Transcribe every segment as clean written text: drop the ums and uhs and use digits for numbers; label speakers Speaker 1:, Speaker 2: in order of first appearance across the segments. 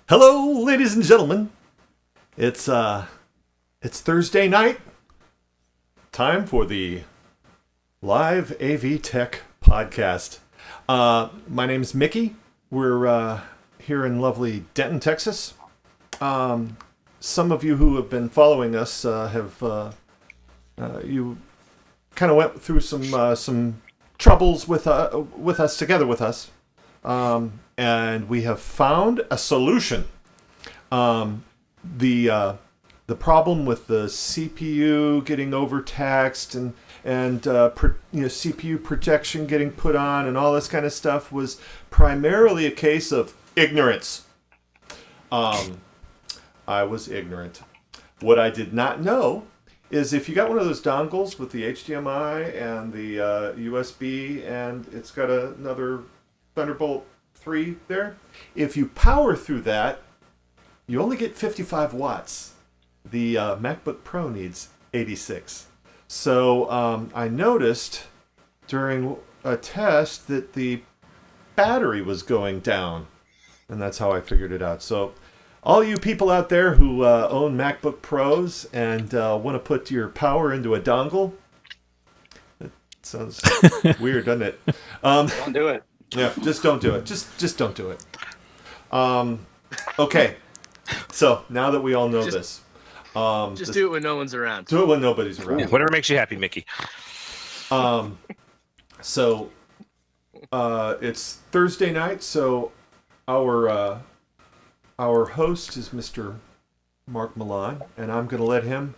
Speaker 1: Hello, ladies and gentlemen. It's Thursday night. Time for the Live AV Tech podcast. My name's Mickey. We're here in lovely Denton, Texas. Some of you who have been following us you kind of went through some troubles with us, together with us. And we have found a solution. The problem with the CPU getting overtaxed and CPU protection getting put on and all this kind of stuff was primarily a case of ignorance. I was ignorant. What I did not know is if you got one of those dongles with the HDMI and the USB and it's got another Thunderbolt 3 there, if you power through that, you only get 55 watts. The MacBook Pro needs 86. So I noticed during a test that the battery was going down, and that's how I figured it out. So all you people out there who own MacBook Pros and want to put your power into a dongle, that sounds weird, doesn't it?
Speaker 2: Don't do it.
Speaker 1: Yeah, just don't do it. Just don't do it. Okay. So now that we all know this,
Speaker 3: do it when no one's around.
Speaker 1: Do it when nobody's around.
Speaker 2: Yeah, whatever makes you happy, Mickey.
Speaker 1: So it's Thursday night. So our host is Mr. Mark Milan, and I'm going to let him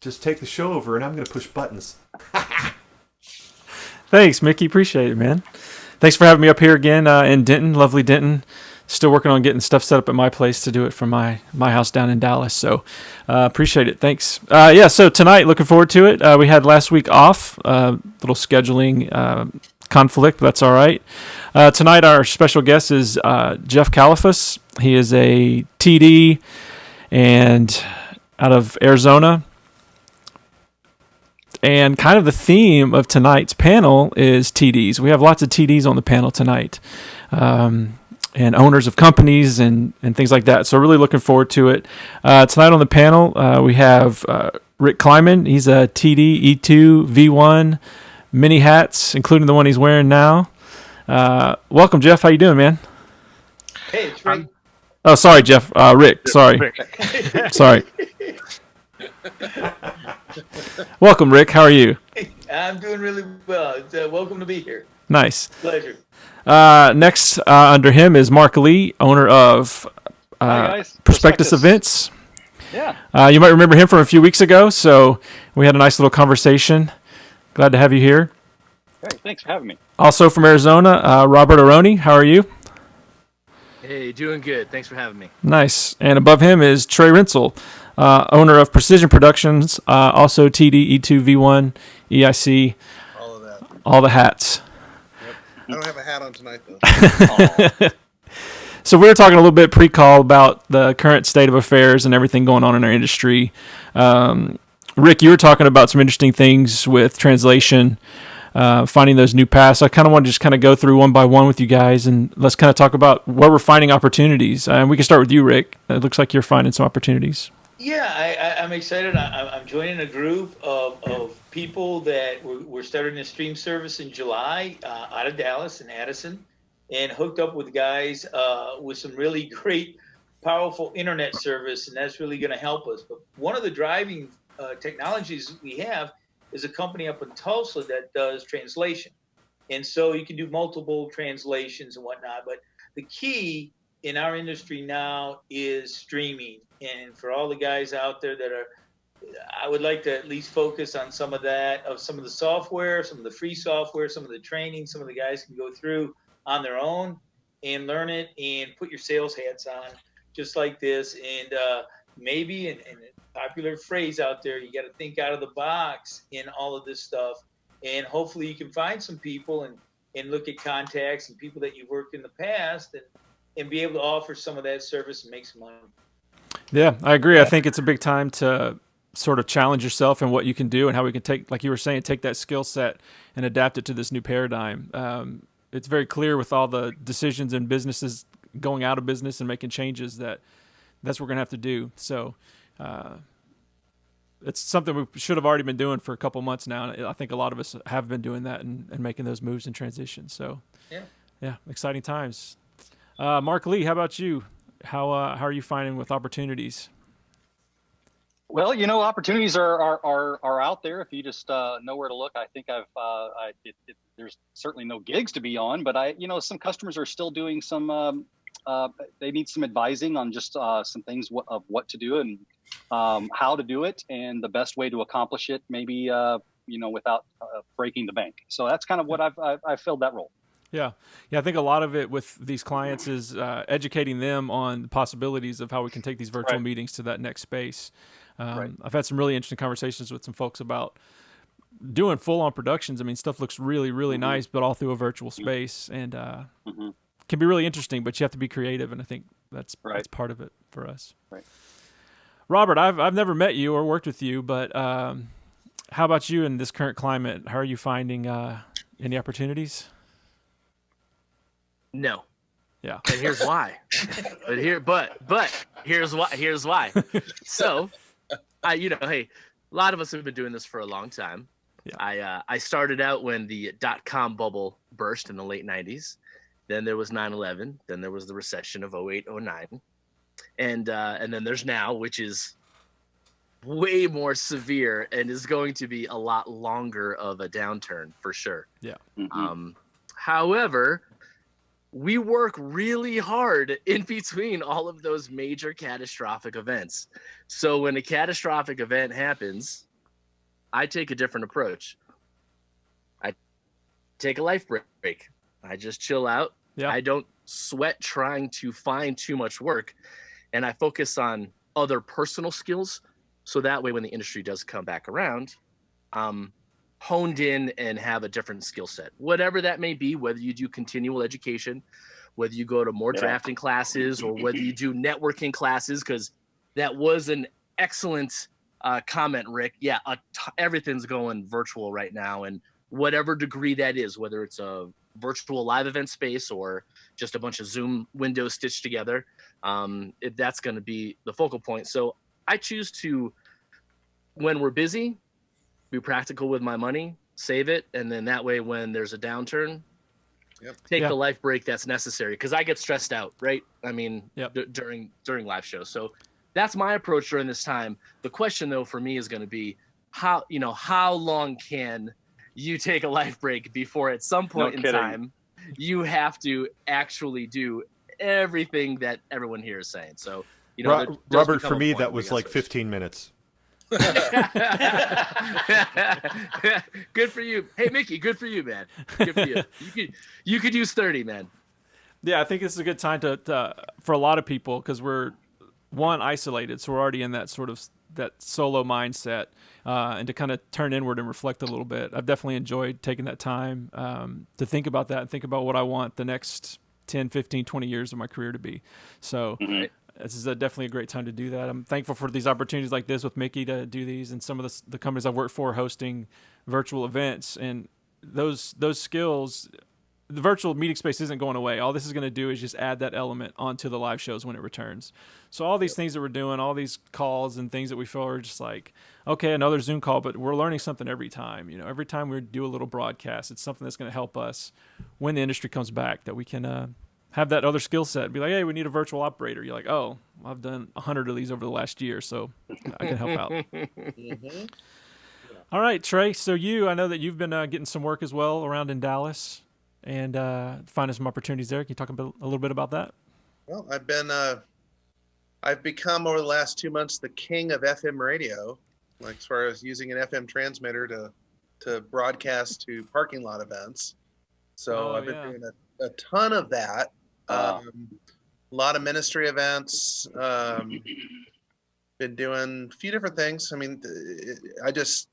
Speaker 1: just take the show over, and I'm going to push buttons.
Speaker 4: Thanks, Mickey. Appreciate it, man. Thanks for having me up here again in Denton, lovely Denton. Still working on getting stuff set up at my place to do it from my house down in Dallas. So appreciate it. Thanks. So tonight, looking forward to it. We had last week off, little scheduling conflict, but that's all right. Tonight, our special guest is Jeff Kalafus. He is a TD and out of Arizona. And kind of the theme of tonight's panel is TDs. We have lots of TDs on the panel tonight, and owners of companies and things like that. So really looking forward to it. Tonight on the panel, we have Rick Kleiman. He's a TD E2 V1 mini hats, including the one he's wearing now. Welcome, Jeff. How you doing, man?
Speaker 5: Hey, it's Rick.
Speaker 4: Oh, sorry, Jeff. Rick. Sorry.
Speaker 2: Rick.
Speaker 4: Sorry. Welcome, Rick. How are you?
Speaker 5: I'm doing really well. It's, welcome to be here.
Speaker 4: Nice.
Speaker 5: Pleasure.
Speaker 4: Next, under him is Mark Lee, owner of Prospectus Events.
Speaker 2: Yeah.
Speaker 4: You might remember him from a few weeks ago, so we had a nice little conversation. Glad to have you here.
Speaker 2: Great. Thanks for having me.
Speaker 4: Also from Arizona, Robert Aroni. How are you?
Speaker 3: Hey, doing good. Thanks for having me.
Speaker 4: Nice. And above him is Trey Rinsel, owner of Precision Productions, also TD, E2, V1, EIC.
Speaker 6: All of that.
Speaker 4: All the hats.
Speaker 6: Yep. I don't have a hat on tonight, though.
Speaker 4: So we were talking a little bit pre-call about the current state of affairs and everything going on in our industry. Rick, you were talking about some interesting things with translation, finding those new paths. I kind of want to just kind of go through one by one with you guys, and let's kind of talk about where we're finding opportunities. We can start with you, Rick. It looks like you're finding some opportunities.
Speaker 5: Yeah, I'm excited. I'm joining a group of people that we're starting a stream service in July out of Dallas and Addison, and hooked up with guys with some really great, powerful internet service, and that's really going to help us. But one of the driving technologies we have is a company up in Tulsa that does translation. And so you can do multiple translations and whatnot. But the key in our industry now is streaming. And for all the guys out there that I would like to at least focus on some of that, of some of the software, some of the free software, some of the training, some of the guys can go through on their own and learn it and put your sales hats on just like this. And maybe, and a popular phrase out there, you got to think out of the box in all of this stuff. And hopefully you can find some people and look at contacts and people that you've worked in the past and be able to offer some of that service and make some money.
Speaker 4: Yeah, I agree. I think it's a big time to sort of challenge yourself and what you can do and how we can take, like you were saying, take that skill set and adapt it to this new paradigm. It's very clear with all the decisions and businesses going out of business and making changes, that's what we're going to have to do. So it's something we should have already been doing for a couple months now. And I think a lot of us have been doing that and making those moves and transitions. So yeah, exciting times. Mark Lee, how about you? How are you finding with opportunities?
Speaker 7: Well, opportunities are out there if you just know where to look. I think there's certainly no gigs to be on, but some customers are still doing some. They need some advising on just some things of what to do and how to do it, and the best way to accomplish it. Maybe without breaking the bank. So that's kind of what I've filled that role.
Speaker 4: Yeah. I think a lot of it with these clients is educating them on the possibilities of how we can take these virtual meetings to that next space. I've had some really interesting conversations with some folks about doing full-on productions. I mean, stuff looks really, really nice, but all through a virtual space, and can be really interesting. But you have to be creative, and I think that's part of it for us.
Speaker 7: Right.
Speaker 4: Robert, I've never met you or worked with you, but how about you in this current climate? How are you finding any opportunities?
Speaker 3: No.
Speaker 4: Yeah.
Speaker 3: And here's why. But here's why. So, hey, a lot of us have been doing this for a long time. Yeah. I started out when the .com bubble burst in the late 90s. Then there was 9/11. Then there was the recession of 08, 09. And then there's now, which is way more severe and is going to be a lot longer of a downturn for sure.
Speaker 4: Yeah.
Speaker 3: However, we work really hard in between all of those major catastrophic events. So when a catastrophic event happens, I take a different approach. I take a life break. I just chill out. Yeah. I don't sweat trying to find too much work, and I focus on other personal skills. So that way, when the industry does come back around, honed in and have a different skill set, whatever that may be, whether you do continual education, whether you go to more drafting classes, or whether you do networking classes, because that was an excellent comment, Rick. Yeah, everything's going virtual right now, and whatever degree that is, whether it's a virtual live event space or just a bunch of Zoom windows stitched together, that's going to be the focal point. So I choose to, when we're busy, be practical with my money, save it, and then that way when there's a downturn, take the life break that's necessary, because I get stressed out, right? I mean, during live shows. So that's my approach during this time. The question, though, for me is going to be how long can you take a life break before at some point in time you have to actually do everything that everyone here is saying. So,
Speaker 1: Robert, for me, that was like 15 minutes.
Speaker 3: Good for you. Hey, Mickey, good for you, man. Good for you. You could use 30, man.
Speaker 4: Yeah, I think this is a good time to for a lot of people, because we're isolated, so we're already in that sort of that solo mindset, and to kind of turn inward and reflect a little bit. I've definitely enjoyed taking that time to think about that and think about what I want the next 10, 15, 20 years of my career to be. So this is definitely a great time to do that. I'm thankful for these opportunities like this with Mickey to do these, and some of the companies I've worked for hosting virtual events, and those skills. The virtual meeting space isn't going away. All this is going to do is just add that element onto the live shows when it returns. So all these things that we're doing, all these calls and things that we feel are just like, okay, another Zoom call, but we're learning something every time. Every time we do a little broadcast, it's something that's going to help us when the industry comes back, that we can have that other skill set. Be like, hey, we need a virtual operator. You're like, oh, I've done 100 of these over the last year, so I can help out. All right, Trey. So I know that you've been getting some work as well around in Dallas, and finding some opportunities there. Can you talk a little bit about that?
Speaker 6: Well, I've become over the last 2 months the king of FM radio, like as far as using an FM transmitter to broadcast to parking lot events. So I've been doing a ton of that. A lot of ministry events. Been doing a few different things. I mean, I just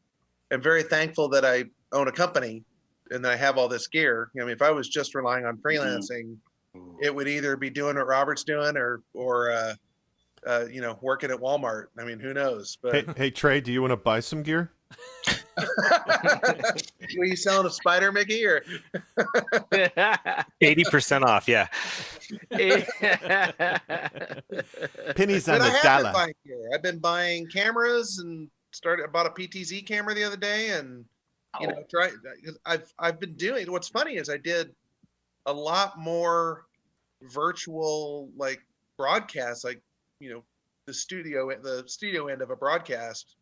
Speaker 6: am very thankful that I own a company and that I have all this gear. I mean, if I was just relying on freelancing, it would either be doing what Robert's doing or working at Walmart. I mean, who knows? But
Speaker 1: hey, Trey, do you want to buy some gear?
Speaker 6: Were you selling a spider, Mickey? Or
Speaker 2: 80% off? Yeah.
Speaker 1: Pennies on
Speaker 6: But I
Speaker 1: the
Speaker 6: have been
Speaker 1: dollar.
Speaker 6: buying gear. I've been buying cameras and I bought a PTZ camera the other day, and I've been doing. What's funny is I did a lot more virtual broadcasts, the studio end of a broadcast,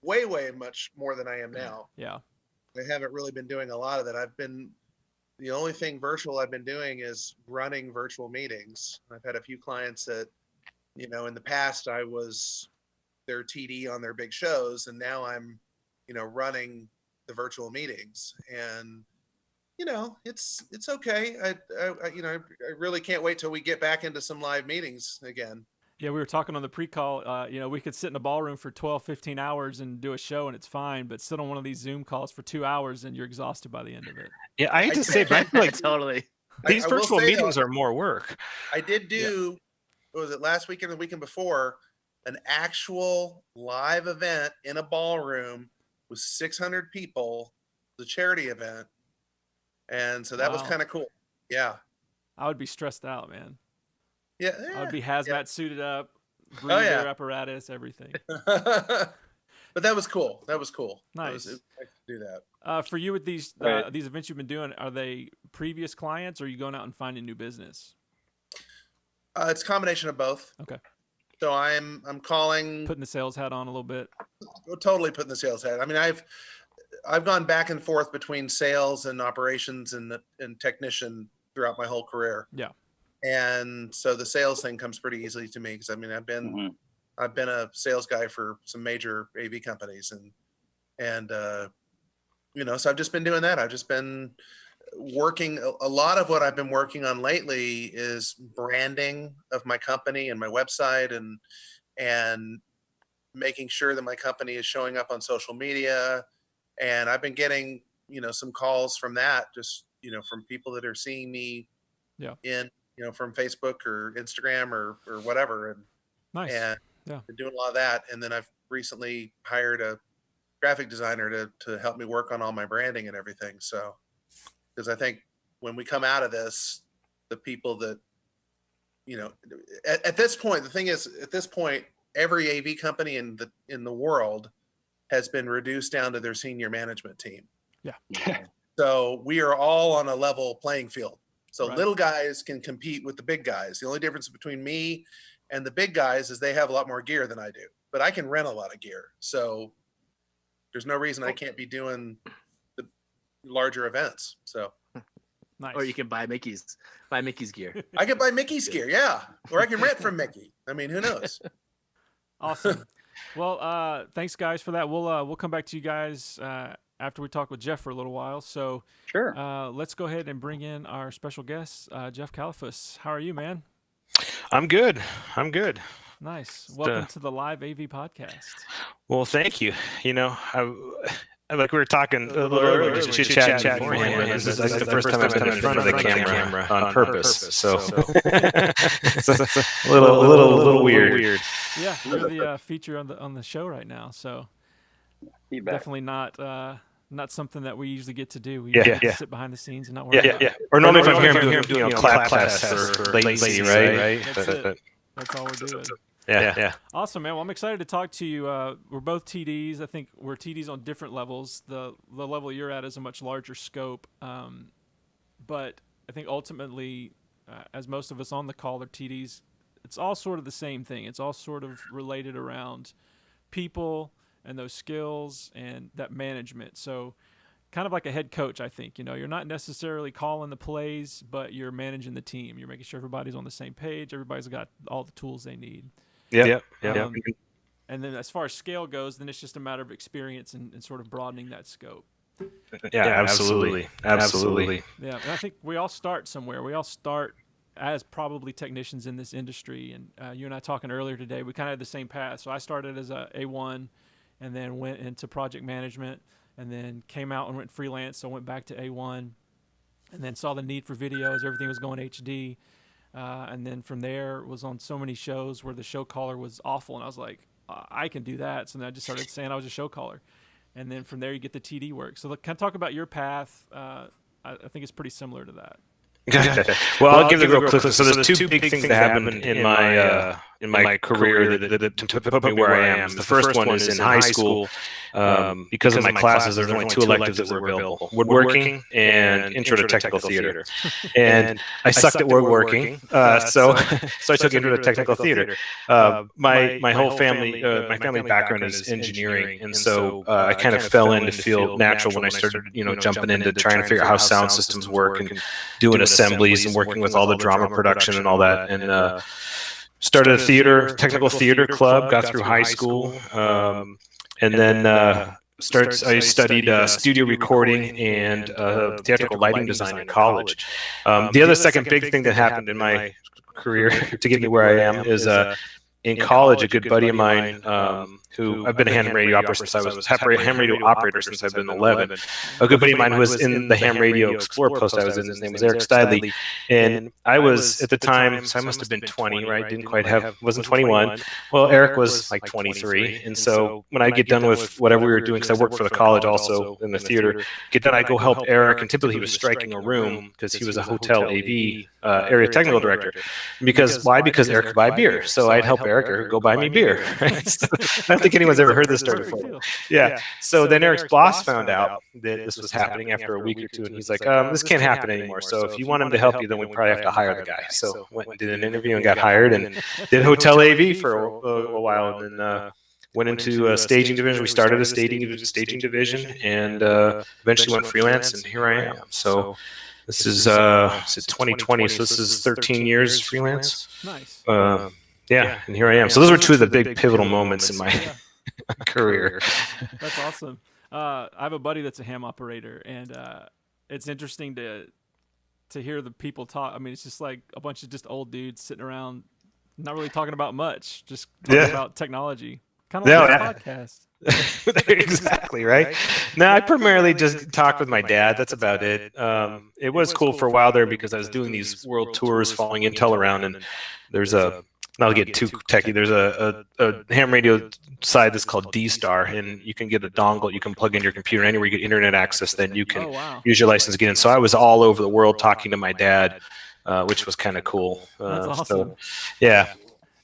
Speaker 6: way much more than I am now.
Speaker 4: Yeah.
Speaker 6: I haven't really been doing a lot of that. The only thing virtual I've been doing is running virtual meetings. I've had a few clients that, in the past I was their TD on their big shows, and now I'm, running the virtual meetings, and it's okay. I really can't wait till we get back into some live meetings again.
Speaker 4: Yeah, we were talking on the pre-call, we could sit in a ballroom for 12, 15 hours and do a show and it's fine, but sit on one of these Zoom calls for 2 hours and you're exhausted by the end of it.
Speaker 2: Yeah, I hate to say, but I feel like
Speaker 3: Totally.
Speaker 2: these
Speaker 6: I will
Speaker 2: virtual
Speaker 6: say,
Speaker 2: meetings
Speaker 6: though,
Speaker 2: are more work.
Speaker 6: I did do, what was it, last weekend or the weekend before, an actual live event in a ballroom with 600 people, the charity event. And so that was
Speaker 4: Wow.
Speaker 6: kind of cool. Yeah.
Speaker 4: I would be stressed out, man.
Speaker 6: Yeah.
Speaker 4: I would be hazmat
Speaker 6: yeah.
Speaker 4: suited up, breather
Speaker 6: yeah.
Speaker 4: apparatus, everything.
Speaker 6: But that was cool. That was cool.
Speaker 4: Nice.
Speaker 6: It was nice to do that.
Speaker 4: For you with these
Speaker 2: Right.
Speaker 4: these events you've been doing, are they previous clients or are you going out and finding new business?
Speaker 6: It's a combination of both.
Speaker 4: Okay.
Speaker 6: So I'm calling,
Speaker 4: Putting the sales hat on a little bit.
Speaker 6: totally putting the sales hat. I mean, I've gone back and forth between sales and operations and technician throughout my whole career.
Speaker 4: Yeah.
Speaker 6: And so the sales thing comes pretty easily to me, because I mean,
Speaker 2: Mm-hmm.
Speaker 6: I've been a sales guy for some major AV companies, and so I've just been doing that. I've just been working. A lot of what I've been working on lately is branding of my company and my website, and making sure that my company is showing up on social media. And I've been getting, some calls from that, just, from people that are seeing me in, from Facebook or Instagram or whatever. And,
Speaker 4: Nice.
Speaker 6: and been doing a lot of that. And then I've recently hired a graphic designer to help me work on all my branding and everything. So, because I think when we come out of this, the people that, at this point, the thing is, at this point, every AV company in the world has been reduced down to their senior management team.
Speaker 4: Yeah.
Speaker 6: So we are all on a level playing field. So
Speaker 4: Right.
Speaker 6: little guys can compete with the big guys. The only difference between me and the big guys is they have a lot more gear than I do, but I can rent a lot of gear. So there's no reason I can't be doing the larger events. So
Speaker 4: Nice.
Speaker 3: Or you can buy Mickey's gear.
Speaker 6: I can buy Mickey's gear. Yeah. Or I can rent from Mickey. I mean, who knows?
Speaker 4: Awesome. Well, thanks guys for that. We'll come back to you guys after we talk with Jeff for a little while. So
Speaker 7: Sure.
Speaker 4: let's go ahead and bring in our special guest, Jeff Kalafus. How are you, man?
Speaker 2: I'm good.
Speaker 4: Nice. Welcome to the Live AV podcast.
Speaker 2: Well, thank you. Like we were talking a little earlier, just chit-chatting beforehand. This is like the first time I've been in front of the camera on purpose. So it's a little weird.
Speaker 4: Yeah, you're the feature on the show right now. So
Speaker 7: Feedback.
Speaker 4: definitely not something that we usually get to do. We
Speaker 2: Yeah,
Speaker 4: usually
Speaker 2: yeah.
Speaker 4: sit behind the scenes and not worry about it.
Speaker 2: Yeah. Or normally if I'm here, I'm doing clap tests for latency, right?
Speaker 4: That's it. That's all we're doing.
Speaker 2: Yeah.
Speaker 4: Awesome, man. Well, I'm excited to talk to you. We're both TDs. I think we're TDs on different levels. The level you're at is a much larger scope. But I think ultimately, as most of us on the call are TDs, it's all sort of the same thing. It's all sort of related around people and those skills and that management. So kind of like a head coach, I think. You're not necessarily calling the plays, but you're managing the team. You're making sure everybody's on the same page. Everybody's got all the tools they need.
Speaker 2: Yeah.
Speaker 4: And then as far as scale goes, then it's just a matter of experience and sort of broadening that scope.
Speaker 2: Yeah, absolutely.
Speaker 4: Yeah, and I think we all start somewhere. We all start as probably technicians in this industry. And you and I talking earlier today, we kind of had the same path. So I started as a A1 and then went into project management and then came out and went freelance. So I went back to A1 and then saw the need for videos. Everything was going HD. And then from there was on so many shows where the show caller was awful. And I was like, I can do that. So then I just started saying I was a show caller. And then from there you get the TD work. So kind of talk about your path. I think it's pretty similar to that.
Speaker 2: Gotcha. Well, I'll give the real quick. So there's two big things that happened in my career that to put me where I am. The first one is in high school. Because of my classes, there's only two electives that were available: woodworking and Intro to Technical Theater. And I sucked at woodworking, so I took Intro to Technical Theater. My whole family, my family background is engineering, and so I kind of fell into feel natural when I started, jumping into trying to figure out how sound systems work and doing assemblies and working with all the drama production and all that. And started a technical theater club, got through high school, and then I studied studio recording and theatrical lighting design in college. The other second big thing that happened in my career to get me where I am is in college, a good buddy of mine, who I've been a ham radio operator since I was ham radio operator since I've been 11. A good buddy of mine who was in the ham radio Explorer post I was in. His name was Eric Stidley, and I was at the time, so I must have been 20, right? Wasn't 21. Well, Eric was like 23, and so when I get done with whatever we were doing, because I worked for the college also in the theater, I go help Eric, and typically he was striking a room because he was a hotel AV area technical director. Why? Because Eric could buy beer, so I'd help Eric go buy me beer. Right? I don't think anyone's ever heard this story before. Yeah. So then Eric's boss found out that this was happening after a week or two, and he's like, "This can't happen anymore. So if you want him to help you, then we probably have to hire the guy." So went and did an interview and got hired, and did hotel AV for a while, and then went into a staging division. We started a staging division, and eventually went freelance, and here I am. So this is 2020, so this is 13 years freelance.
Speaker 4: Nice.
Speaker 2: Yeah, and here I am. So those were two of the big pivotal moments in my career.
Speaker 4: That's awesome. I have a buddy that's a ham operator, and it's interesting to hear the people talk. I mean, it's just like a bunch of just old dudes sitting around, not really talking about much, just talking about technology. Kind of like this podcast.
Speaker 2: Exactly, right? No, I primarily just talk with my dad. That's about it. It was cool for a while there because I was doing these world tours following Intel around, and there's not to get too techy, there's a ham radio side that's called D-Star, and you can get a dongle you can plug in your computer. Anywhere you get internet access, then you can use your license to get in. So I was all over the world talking to my dad, which was kind of cool.
Speaker 4: That's awesome.
Speaker 2: So, yeah.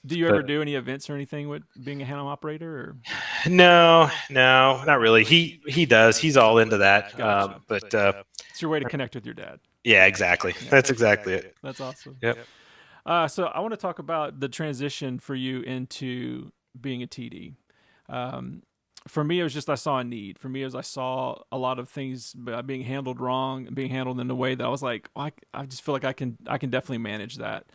Speaker 4: Do you ever do any events or anything with being a ham operator? Or?
Speaker 2: No, not really. He does. He's all into that.
Speaker 4: Gotcha.
Speaker 2: But
Speaker 4: it's your way to connect with your dad.
Speaker 2: Yeah, exactly. Yeah, that's exactly it.
Speaker 4: That's awesome.
Speaker 2: Yep.
Speaker 4: So I want to talk about the transition for you into being a TD. For me, it was just I saw a need. For me, I saw a lot of things being handled wrong, being handled in a way that I was like, I just feel like I can definitely manage that.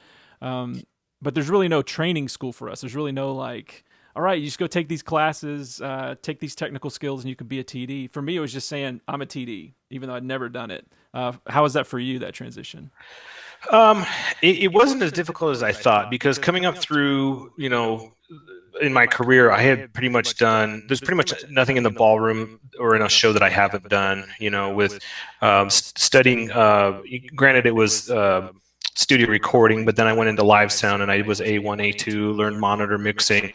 Speaker 4: But there's really no training school for us. There's really no like, all right, you just go take these classes, take these technical skills, and you can be a TD. For me, it was just saying I'm a TD, even though I'd never done it. How was that for you, that transition?
Speaker 2: It wasn't as difficult as I thought, because coming up through, in my career, I had pretty much there's pretty much nothing in the ballroom or in a show that I haven't done, with studying, granted it was studio recording, but then I went into live sound, and I was A1, A2, learned monitor mixing,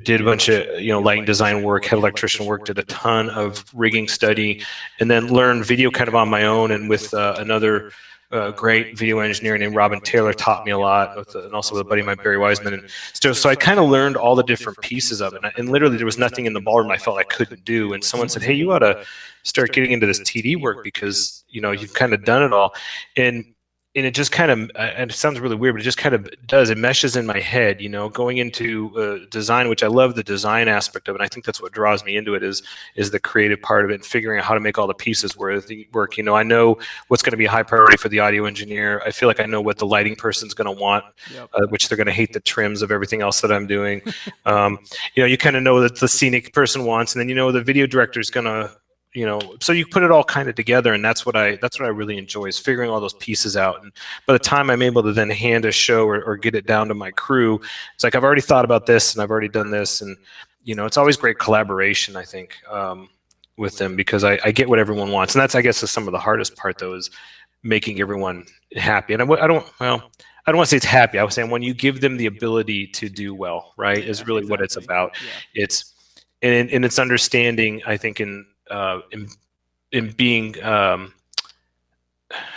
Speaker 2: did a bunch of, lighting design work, head electrician work, did a ton of rigging study, and then learned video kind of on my own, and with another great video engineer named Robin Taylor taught me a lot, and also with a buddy of mine, Barry Wiseman. And so I kind of learned all the different pieces of it. And literally there was nothing in the ballroom I felt I couldn't do. And someone said, hey, you ought to start getting into this TD work because, you've kind of done it all. And it just kind of, and it sounds really weird, but it just kind of does. It meshes in my head, going into design, which I love the design aspect of it. And I think that's what draws me into it is the creative part of it and figuring out how to make all the pieces work. I know what's going to be a high priority for the audio engineer. I feel like I know what the lighting person's going to want, which they're going to hate the trims of everything else that I'm doing. You kind of know that the scenic person wants, and then the video director is going to, so you put it all kind of together, and that's what I really enjoy, is figuring all those pieces out. And by the time I'm able to then hand a show or get it down to my crew, it's like I've already thought about this and I've already done this, and it's always great collaboration, I think, with them, because I get what everyone wants, and that's, I guess, is some of the hardest part, though, is making everyone happy. And I don't want to say it's happy. I was saying when you give them the ability to do well, right, is really what it's about. Yeah. It's understanding, I think, in being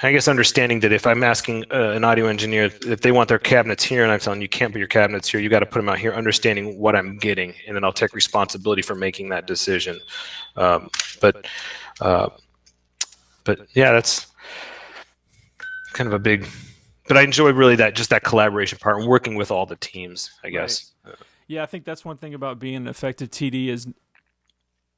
Speaker 2: I guess understanding that if I'm asking an audio engineer if they want their cabinets here, and I'm telling you can't put your cabinets here, you got to put them out here, understanding what I'm getting, and then I'll take responsibility for making that decision. But yeah, that's kind of a big. But I enjoy really that collaboration part and working with all the teams, I guess.
Speaker 4: Right. Yeah, I think that's one thing about being an effective TD is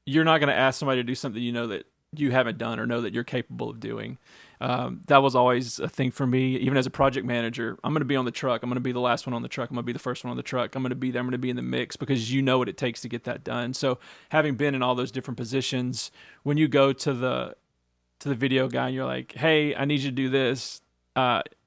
Speaker 4: you're not going to ask somebody to do something you know that you haven't done or know that you're capable of doing. That was always a thing for me, even as a project manager. I'm going to be on the truck. I'm going to be the last one on the truck. I'm going to be the first one on the truck. I'm going to be there. I'm going to be in the mix because you know what it takes to get that done. So having been in all those different positions, when you go to the video guy and you're like, hey, I need you to do this,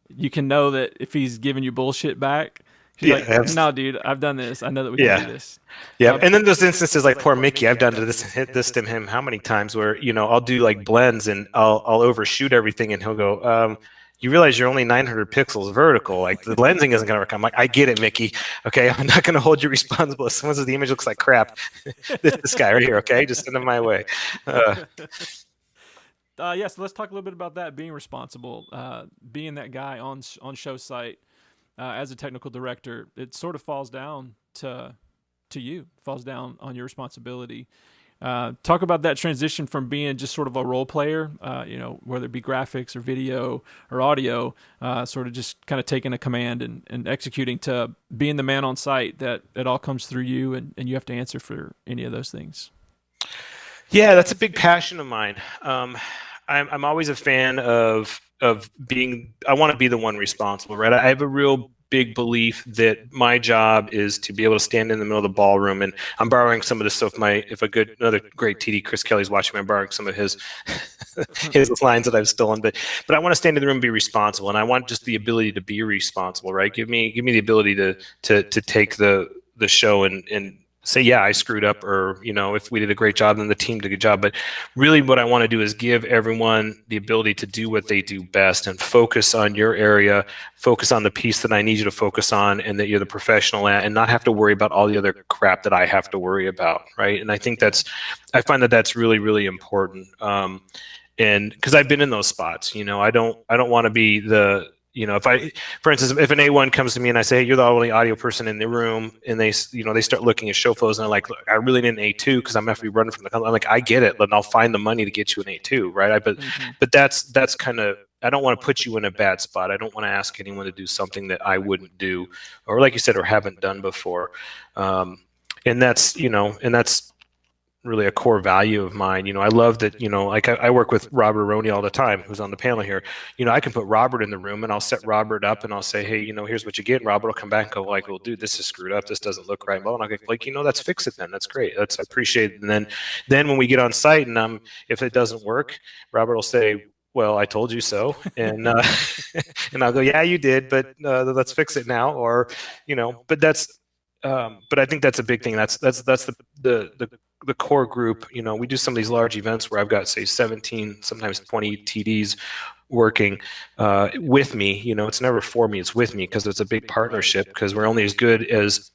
Speaker 4: you can know that if he's giving you bullshit back, he's like, no, dude, I've done this. I know that we can do this.
Speaker 2: Yeah, and then there's instances like poor Mickey. I've done this to him how many times where I'll do like blends and I'll overshoot everything and he'll go, you realize you're only 900 pixels vertical. Like the lensing isn't going to work. I'm like, I get it, Mickey. Okay, I'm not going to hold you responsible. If someone says the image looks like crap, this guy right here. Okay, just send him my way.
Speaker 4: Yeah, so let's talk a little bit about that, being responsible, being that guy on show site as a technical director. It sort of falls down to you, falls down on your responsibility. Talk about that transition from being just sort of a role player, whether it be graphics or video or audio, sort of just kind of taking a command and executing, to being the man on site that it all comes through you and you have to answer for any of those things.
Speaker 2: Yeah, that's a big passion of mine. I'm always a fan of being. I want to be the one responsible, right? I have a real big belief that my job is to be able to stand in the middle of the ballroom, and I'm borrowing some of this stuff. Another great TD, Chris Kelly's watching me, I'm borrowing some of his lines that I've stolen. But I want to stand in the room and be responsible, and I want just the ability to be responsible, right? Give me the ability to take the show and say, yeah, I screwed up, or, if we did a great job, then the team did a good job. But really what I want to do is give everyone the ability to do what they do best and focus on your area, focus on the piece that I need you to focus on and that you're the professional at, and not have to worry about all the other crap that I have to worry about, right? And I think I find that that's really, really important. And because I've been in those spots, I don't want to be for instance, if an A1 comes to me and I say, hey, you're the only audio person in the room, and they start looking at show flows and they're like, look, I really need an A2 because I'm going to have to be running from the company. I'm like, I get it, then I'll find the money to get you an A2, right? But that's kind of, I don't want to put you in a bad spot. I don't want to ask anyone to do something that I wouldn't do, or like you said, or haven't done before. And that's really a core value of mine. I love that, like I work with Robert Roney all the time, who's on the panel here. I can put Robert in the room and I'll set Robert up and I'll say, hey, here's what you get. And Robert will come back and go like, well, dude, this is screwed up. This doesn't look right. Well, and I'll go like, let's fix it then. That's great. I appreciate it. And then when we get on site and if it doesn't work, Robert will say, well, I told you so. And, and I'll go, yeah, you did, but let's fix it now. Or, but but I think that's a big thing. That's the core group. We do some of these large events where I've got, say, 17, sometimes 20 TDs working with me. It's never for me, it's with me, because it's a big partnership, because we're only as good as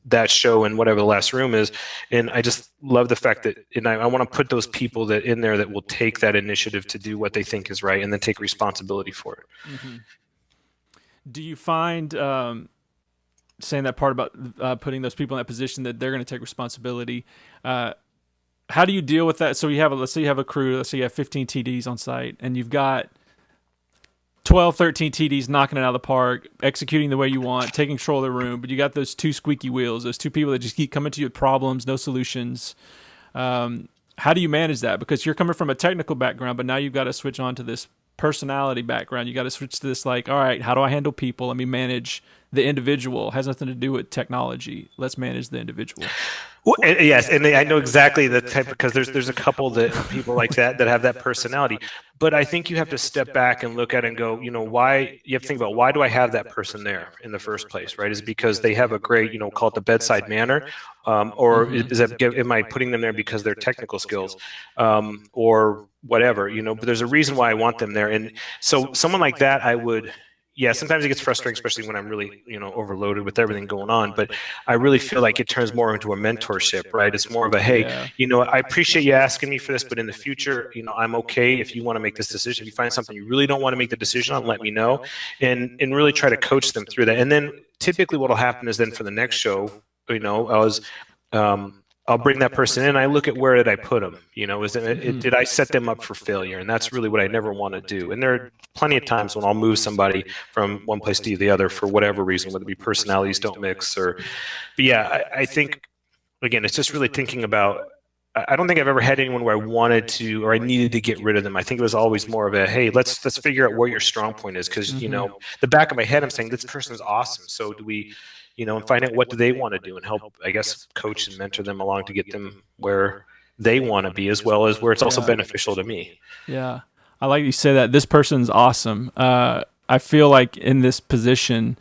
Speaker 2: that show and whatever the last room is. And I just love the fact that, and I want to put those people that in there that will take that initiative to do what they think is right and then take responsibility for it.
Speaker 4: Mm-hmm. Do you find saying that part about putting those people in that position that they're going to take responsibility, how do you deal with that? So let's say you have a crew, let's say you have 15 TDs on site, and you've got 12, 13 TDs knocking it out of the park, executing the way you want, taking control of the room, but you got those two squeaky wheels, those two people that just keep coming to you with problems, no solutions. How do you manage that? Because you're coming from a technical background, but now you've got to switch on to this personality background. You got to switch to this, like, all right, how do I handle people? Let me manage the individual. It has nothing to do with technology. Let's manage the individual.
Speaker 2: Well, yes, and I know exactly the type, because there's a couple that people like that have that personality. But I think you have to step back and look at it and go, why? You have to think about, why do I have that person there in the first place, right? Is it because they have a great, call it the bedside manner, or is that, am I putting them there because they're technical skills, or whatever? But there's a reason why I want them there, and so someone like that, I would. yeah, sometimes it gets frustrating, especially when I'm really, overloaded with everything going on. But I really feel like it turns more into a mentorship, right? It's more of a, hey, I appreciate you asking me for this, but in the future, I'm okay if you want to make this decision. If you find something you really don't want to make the decision on, let me know, and really try to coach them through that. And then typically what will happen is then for the next show, I'll bring that person in. I look at where did I put them? Did I set them up for failure? And that's really what I never want to do. And there are plenty of times when I'll move somebody from one place to the other for whatever reason, whether it be personalities don't mix but yeah, I think, again, it's just really thinking about, I don't think I've ever had anyone where I wanted to, or I needed to get rid of them. I think it was always more of a, hey, let's figure out where your strong point is. Cause the back of my head, I'm saying this person is awesome. So do we, and find out what do they want to do and help, I guess, coach and mentor them along to get them where they want to be, as well as where it's also beneficial to me.
Speaker 4: Yeah. I like you say that. This person's awesome. I feel like in this position,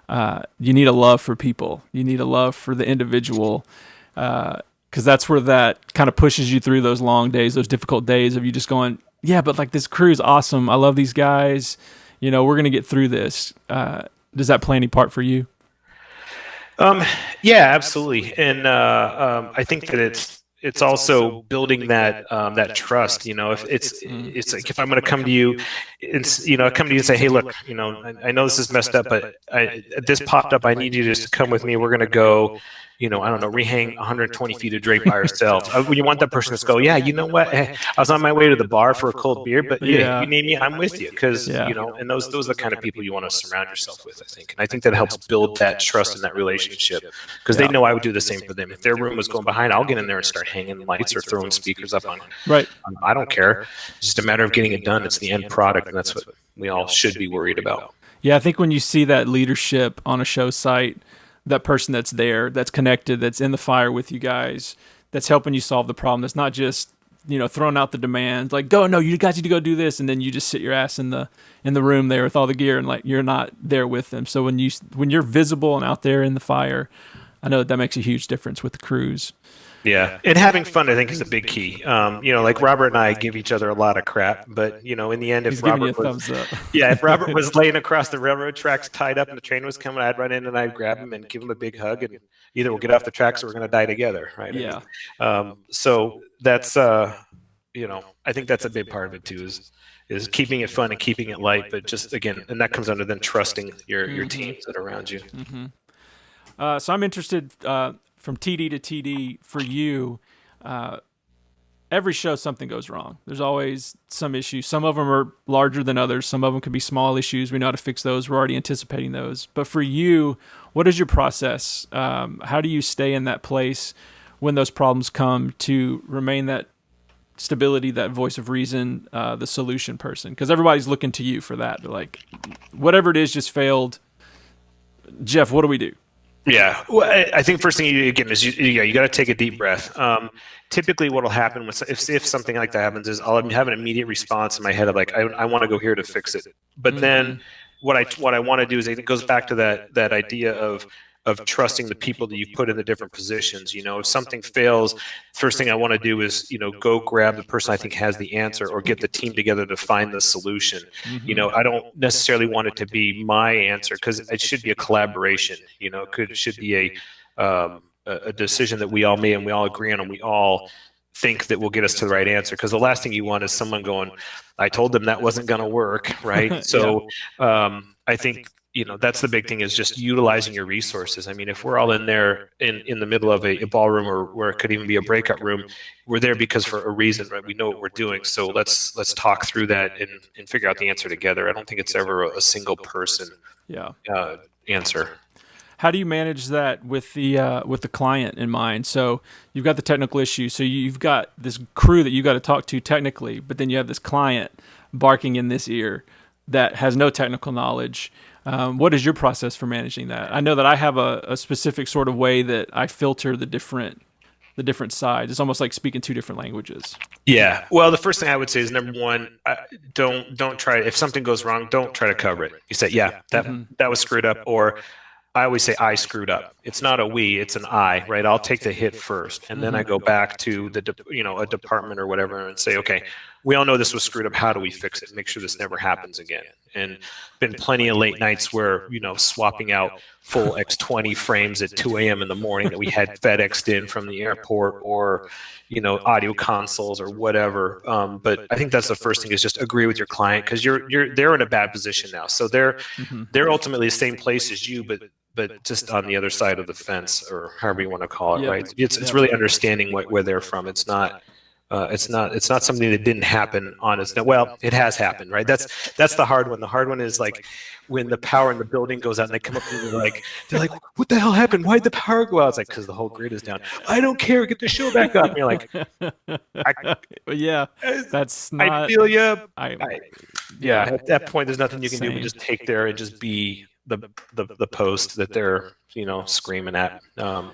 Speaker 4: you need a love for people. You need a love for the individual, because that's where that kind of pushes you through those long days, those difficult days of you just going, yeah, but like this crew is awesome. I love these guys. We're going to get through this. Does that play any part for you?
Speaker 2: Yeah, absolutely. And I think that it's also building that trust. If it's like, if I'm going to come to you, I come to you and say, hey, look, I know this is messed up, but this popped up. I need you to just come with me. We're going to go, I don't know, rehang 120 feet of drape by ourselves. You want that person to go, yeah, you know what? Hey, I was on my way to the bar for a cold beer, but yeah, you need me, I'm with you. Because, and those are the kind of people you want to surround yourself with, I think. And I think that helps build that trust in that relationship, because they know I would do the same for them. If their room was going behind, I'll get in there and start hanging lights or throwing speakers up on it.
Speaker 4: Right.
Speaker 2: I don't care. It's just a matter of getting it done. It's the end product, and that's what we all should be worried about.
Speaker 4: Yeah, I think when you see that leadership on a show site, that person that's there, that's connected, that's in the fire with you guys, that's helping you solve the problem, that's not just, throwing out the demands, like, no, you guys need to go do this, and then you just sit your ass in the room there with all the gear, and like you're not there with them. So when you're visible and out there in the fire, I know that makes a huge difference with the crews.
Speaker 2: Yeah, and having fun, I think, is a big key. Like Robert and I give each other a lot of crap, but in the end, if Robert was laying across the railroad tracks tied up and the train was coming, I'd run in and I'd grab him and give him a big hug, and either we'll get off the tracks or we're going to die together, right?
Speaker 4: Yeah.
Speaker 2: So that's I think that's a big part of it too, is keeping it fun and keeping it light, but just again, and that comes under then trusting your teams that are around you.
Speaker 4: Mm-hmm. So I'm interested. From TD to TD for you, every show something goes wrong. There's always some issues. Some of them are larger than others. Some of them could be small issues. We know how to fix those. We're already anticipating those. But for you, what is your process? How do you stay in that place when those problems come to remain that stability, that voice of reason, the solution person? Because everybody's looking to you for that. They're like, whatever it is just failed. Jeff, what do we do?
Speaker 2: Yeah, well, I think first thing you again is you got to take a deep breath. Typically, what will happen if something like that happens is I'll have an immediate response in my head of like I want to go here to fix it. But then what I want to do is it goes back to that idea of trusting the people that you've put in the different positions. If something fails, first thing I want to do is, go grab the person I think has the answer or get the team together to find the solution. I don't necessarily want it to be my answer, because it should be a collaboration. It should be a decision that we all made and we all agree on, and we all think that will get us to the right answer. Because the last thing you want is someone going, I told them that wasn't going to work, right? So I think that's the big thing, is just utilizing your resources. I mean, if we're all in there in the middle of a ballroom, or where it could even be a breakout room, we're there because for a reason, right? We know what we're doing. So let's talk through that and figure out the answer together. I don't think it's ever a single person answer.
Speaker 4: How do you manage that with the client in mind? So you've got the technical issue. So you've got this crew that you got to talk to technically, but then you have this client barking in this ear that has no technical knowledge. What is your process for managing that? I know that I have a specific sort of way that I filter the different sides. It's almost like speaking two different languages.
Speaker 2: Yeah. Well, the first thing I would say is, number one, don't try. If something goes wrong, don't try to cover it. You say, yeah, that was screwed up, or I always say I screwed up. It's not a we, it's an I, right? I'll take the hit first, and then I go back to a department or whatever and say, okay, we all know this was screwed up. How do we fix it? Make sure this never happens again. and been plenty of late nights where, swapping out full X20 frames at 2 a.m. in the morning that we had FedExed in from the airport, or, audio consoles or whatever. But I think that's the first thing, is just agree with your client, because they're in a bad position now. So they're ultimately the same place as you, but just on the other side of the fence, or however you want to call it, right? It's really understanding where they're from. It's not something that didn't happen on its. Well, it has happened, right? That's the hard one. The hard one is like when the power in the building goes out and they come up and they're like, what the hell happened? Why'd the power go out? It's like, because the whole grid is down. I don't care. Get the show back up. And you're like,
Speaker 4: that's not.
Speaker 2: I feel you. At that point, there's nothing you can do but just take there and just be the post that they're screaming at. And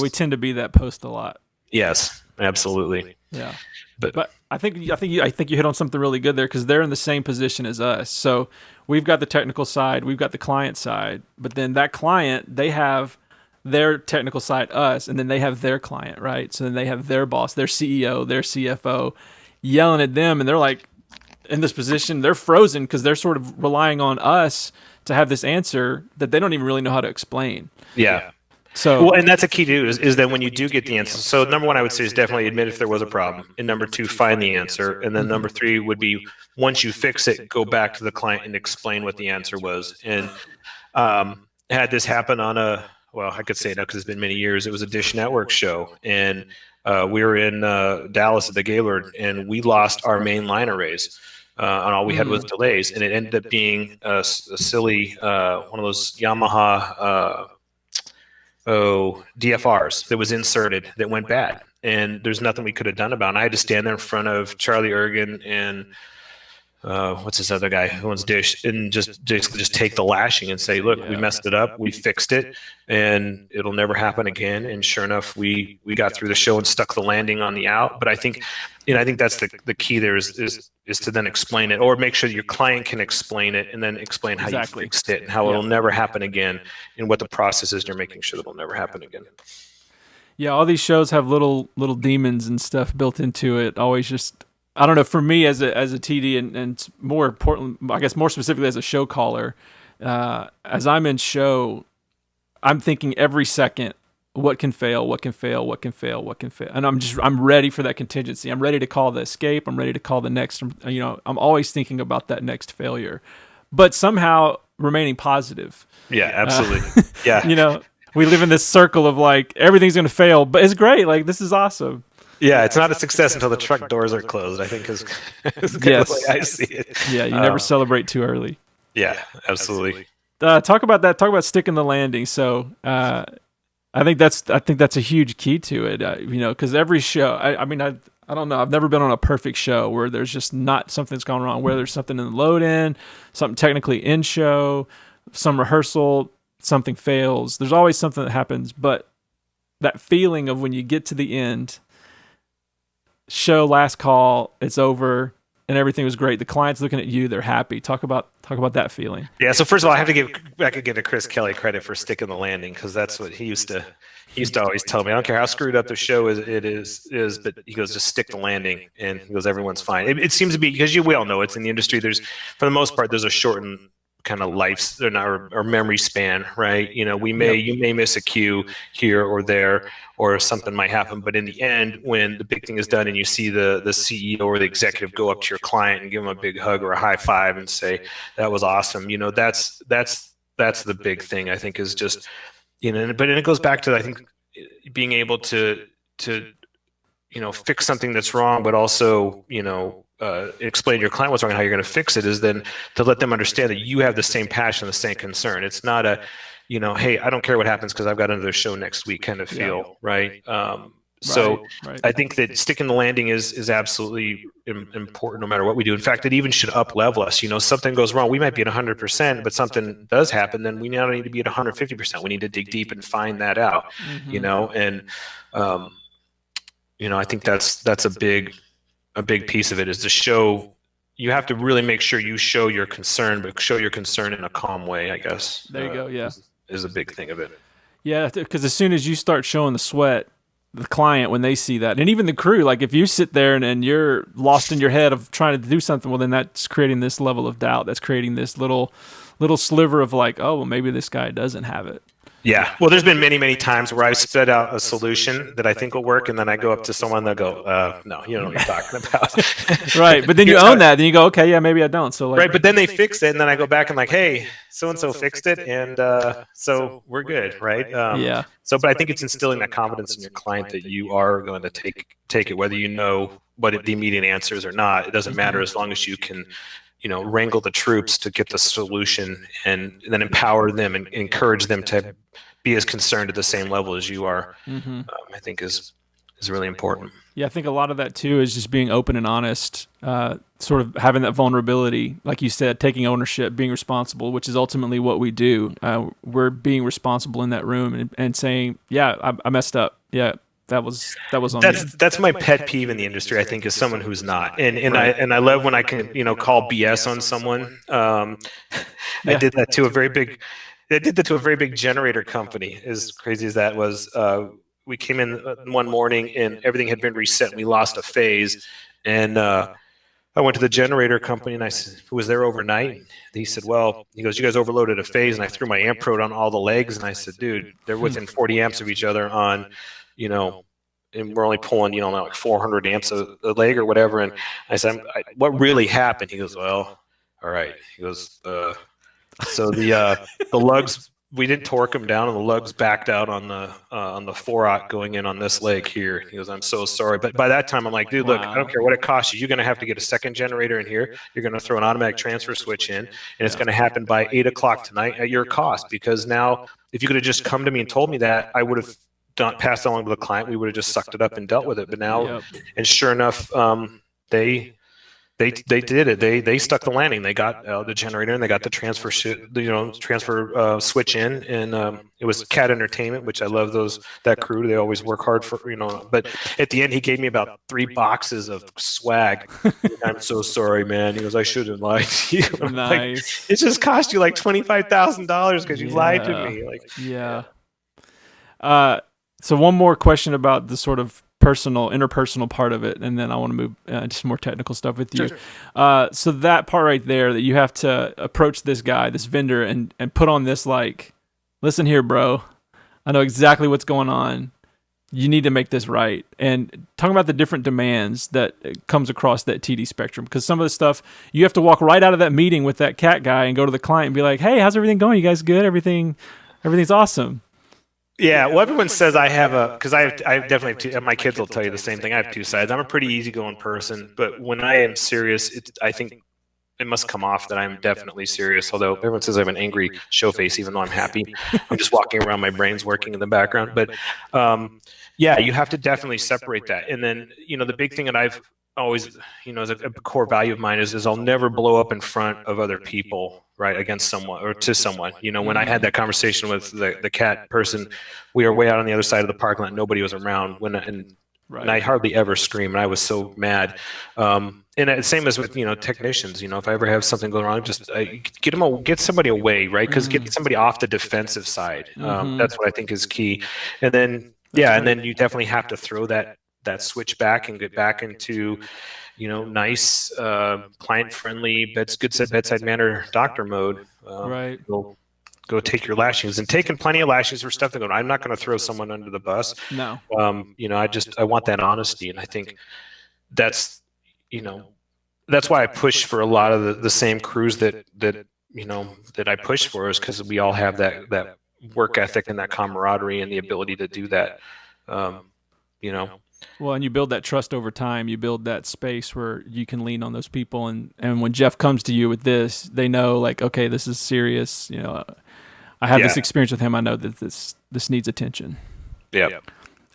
Speaker 4: we tend to be that post a lot.
Speaker 2: Yes, absolutely.
Speaker 4: Yeah, but I think you hit on something really good there, because they're in the same position as us. So we've got the technical side, we've got the client side, but then that client, they have their technical side, us, and then they have their client, right? So then they have their boss, their CEO, their CFO, yelling at them, and they're like in this position, they're frozen because they're sort of relying on us to have this answer that they don't even really know how to explain.
Speaker 2: Yeah.
Speaker 4: So,
Speaker 2: and that's a key to is that when you do get the answer. So number one, I would say, is definitely admit if there was a problem, and number two, find the answer, and then number three would be, once you fix it, go back to the client and explain what the answer was. And had this happen on I could say it now because it's been many years. It was a Dish Network show, and we were in Dallas at the Gaylord, and we lost our main line arrays. And all we had was delays, and it ended up being a silly one of those Yamaha DFRs that was inserted that went bad, and there's nothing we could have done about it. And I had to stand there in front of Charlie Ergen and what's this other guy who owns Dish, and just take the lashing and say, look, we messed it up, we fixed it, and it'll never happen again. And sure enough, we got through the show and stuck the landing on the out. But I think that's the key there is to then explain it, or make sure that your client can explain it, and then explain how you fixed it and how it'll never happen again, and what the process is. You're making sure that it'll never happen again.
Speaker 4: Yeah, all these shows have little demons and stuff built into it. Always just, I don't know, for me as a TD, and more important, I guess more specifically as a show caller, as I'm in show, I'm thinking every second, what can fail, what can fail, what can fail, what can fail. And I'm ready for that contingency. I'm ready to call the escape. I'm ready to call the next, I'm always thinking about that next failure, but somehow remaining positive.
Speaker 2: Yeah, absolutely. Yeah.
Speaker 4: We live in this circle of like, everything's going to fail, but it's great. Like, this is awesome.
Speaker 2: Yeah, it's not a success until the truck doors are closed, I think is the way I see it.
Speaker 4: Yeah, you never celebrate too early.
Speaker 2: Yeah, absolutely.
Speaker 4: Talk about that. Talk about sticking the landing. So I think that's a huge key to it, because every show, I mean, I don't know. I've never been on a perfect show where there's just not something that's gone wrong, where there's something in the load in, something technically in show, some rehearsal, something fails. There's always something that happens, but that feeling of when you get to the end, show, last call, it's over, and everything was great. The client's looking at you, they're happy. Talk about that feeling.
Speaker 2: Yeah. So first of all, I have to give Chris Kelly credit for sticking the landing, because that's what he used to always tell me. I don't care how screwed up the show is, but he goes, just stick the landing, and he goes, everyone's fine. It seems to be, because we all know it's in the industry. There's, for the most part, there's a shortened kind of life or memory span, right? You may miss a cue here or there, or something might happen, but in the end, when the big thing is done and you see the CEO or the executive go up to your client and give them a big hug or a high five and say, that was awesome, that's the big thing, I think, is just, but it goes back to, I think, being able to fix something that's wrong, but also, explain to your client what's wrong and how you're going to fix it, is then to let them understand that you have the same passion, the same concern. It's not a, hey, I don't care what happens because I've got another show next week kind of feel, right? So
Speaker 4: right.
Speaker 2: I think that sticking the landing is absolutely important no matter what we do. In fact, it even should up level us. Something goes wrong, we might be at 100%, but something does happen, then we now need to be at 150%. We need to dig deep and find that out, and I think that's a big piece of it, is to show. You have to really make sure you show your concern, but show your concern in a calm way, I guess.
Speaker 4: There you go. Yeah.
Speaker 2: Is a big thing of it.
Speaker 4: Yeah, because as soon as you start showing the sweat, the client when they see that, and even the crew. Like if you sit there and you're lost in your head of trying to do something, well, then that's creating this level of doubt. That's creating this little sliver of like, oh, well, maybe this guy doesn't have it.
Speaker 2: Yeah. Well, there's been many, many times where I've spit out a solution that I think will work, and then I go up to someone, they'll go, no, you don't know what you're talking about.
Speaker 4: Right. But then you own that. Then you go, okay, yeah, maybe I don't. So like,
Speaker 2: right. But then they fix it, and then I go back and like, hey, so-and-so fixed it, and so we're good, right?
Speaker 4: yeah.
Speaker 2: So, but I think it's instilling that confidence in your client that you are going to take it, whether you know what the immediate answer is or not. It doesn't matter as long as you can, wrangle the troops to get the solution and then empower them and encourage them to be as concerned at the same level as you are. I think is really important.
Speaker 4: Yeah, I think a lot of that too is just being open and honest, sort of having that vulnerability, like you said, taking ownership, being responsible, which is ultimately what we do. We're being responsible in that room and saying, yeah, I messed up. Yeah. That was on me.
Speaker 2: That's my pet peeve in the industry. I think is someone who's not, and I love when I can call BS on someone. I did that to a very big generator company. As crazy as that was, we came in one morning and everything had been reset. And we lost a phase, and I went to the generator company and I said, who was there overnight? He said, well, he goes, you guys overloaded a phase, and I threw my amp probe on all the legs, and I said, dude, they're within 40 amps of each other on. And we're only pulling, like 400 amps a leg or whatever. And I said, what really happened? He goes, well, all right. He goes, so the lugs, we didn't torque them down, and the lugs backed out on the 4-aught going in on this leg here. He goes, I'm so sorry. But by that time, I'm like, dude, look, I don't care what it costs you. You're going to have to get a second generator in here. You're going to throw an automatic transfer switch in, and it's going to happen by 8 o'clock tonight at your cost. Because now, if you could have just come to me and told me that, I would have passed along to the client. We would have just sucked it up and dealt with it. But now, and sure enough, they did it. They stuck the landing. They got the generator, and they got the transfer switch in, and it was Cat Entertainment, which I love that crew. They always work hard for. But at the end, he gave me about 3 boxes of swag. I'm so sorry, man. He goes, I shouldn't lie to you.
Speaker 4: Nice.
Speaker 2: Like, it just cost you like $25,000 because you lied to me. Like,
Speaker 4: yeah. So one more question about the sort of interpersonal part of it, and then I want to move to some more technical stuff with you. Sure. So that part right there, that you have to approach this guy, this vendor, and put on this like, listen here, bro, I know exactly what's going on. You need to make this right. And talking about the different demands that comes across that TD spectrum, because some of the stuff you have to walk right out of that meeting with that cat guy and go to the client and be like, hey, how's everything going? You guys good? Everything's awesome.
Speaker 2: Yeah, well, everyone says I have because I definitely have two, my kids will tell you the same thing. I have two sides. I'm a pretty easygoing person, but when I am serious, I think it must come off that I'm definitely serious. Although everyone says I have an angry show face, even though I'm happy. I'm just walking around, my brain's working in the background. But yeah, you have to definitely separate that. And then, the big thing that I've always, as a core value of mine is I'll never blow up in front of other people, right, against someone or to someone. When I had that conversation with the cat person, we were way out on the other side of the parking lot. Nobody was around and I hardly ever scream, and I was so mad. And the same as with technicians. If I ever have something going wrong, just get somebody away, right? Because get somebody off the defensive side. That's what I think is key. And then and then you definitely have to throw that switch back and get back into nice client-friendly bedside manner doctor mode.
Speaker 4: Right.
Speaker 2: Go take your lashings, and taking plenty of lashings for stuff that I'm not going to throw someone under the bus.
Speaker 4: No.
Speaker 2: I want that honesty, and I think that's why I push for a lot of the same crews that I push for, is because we all have that work ethic and that camaraderie and the ability to do that.
Speaker 4: Well, and you build that trust over time. You build that space where you can lean on those people. And when Jeff comes to you with this, they know, like, okay, this is serious. I have this experience with him. I know that this needs attention.
Speaker 2: Yeah.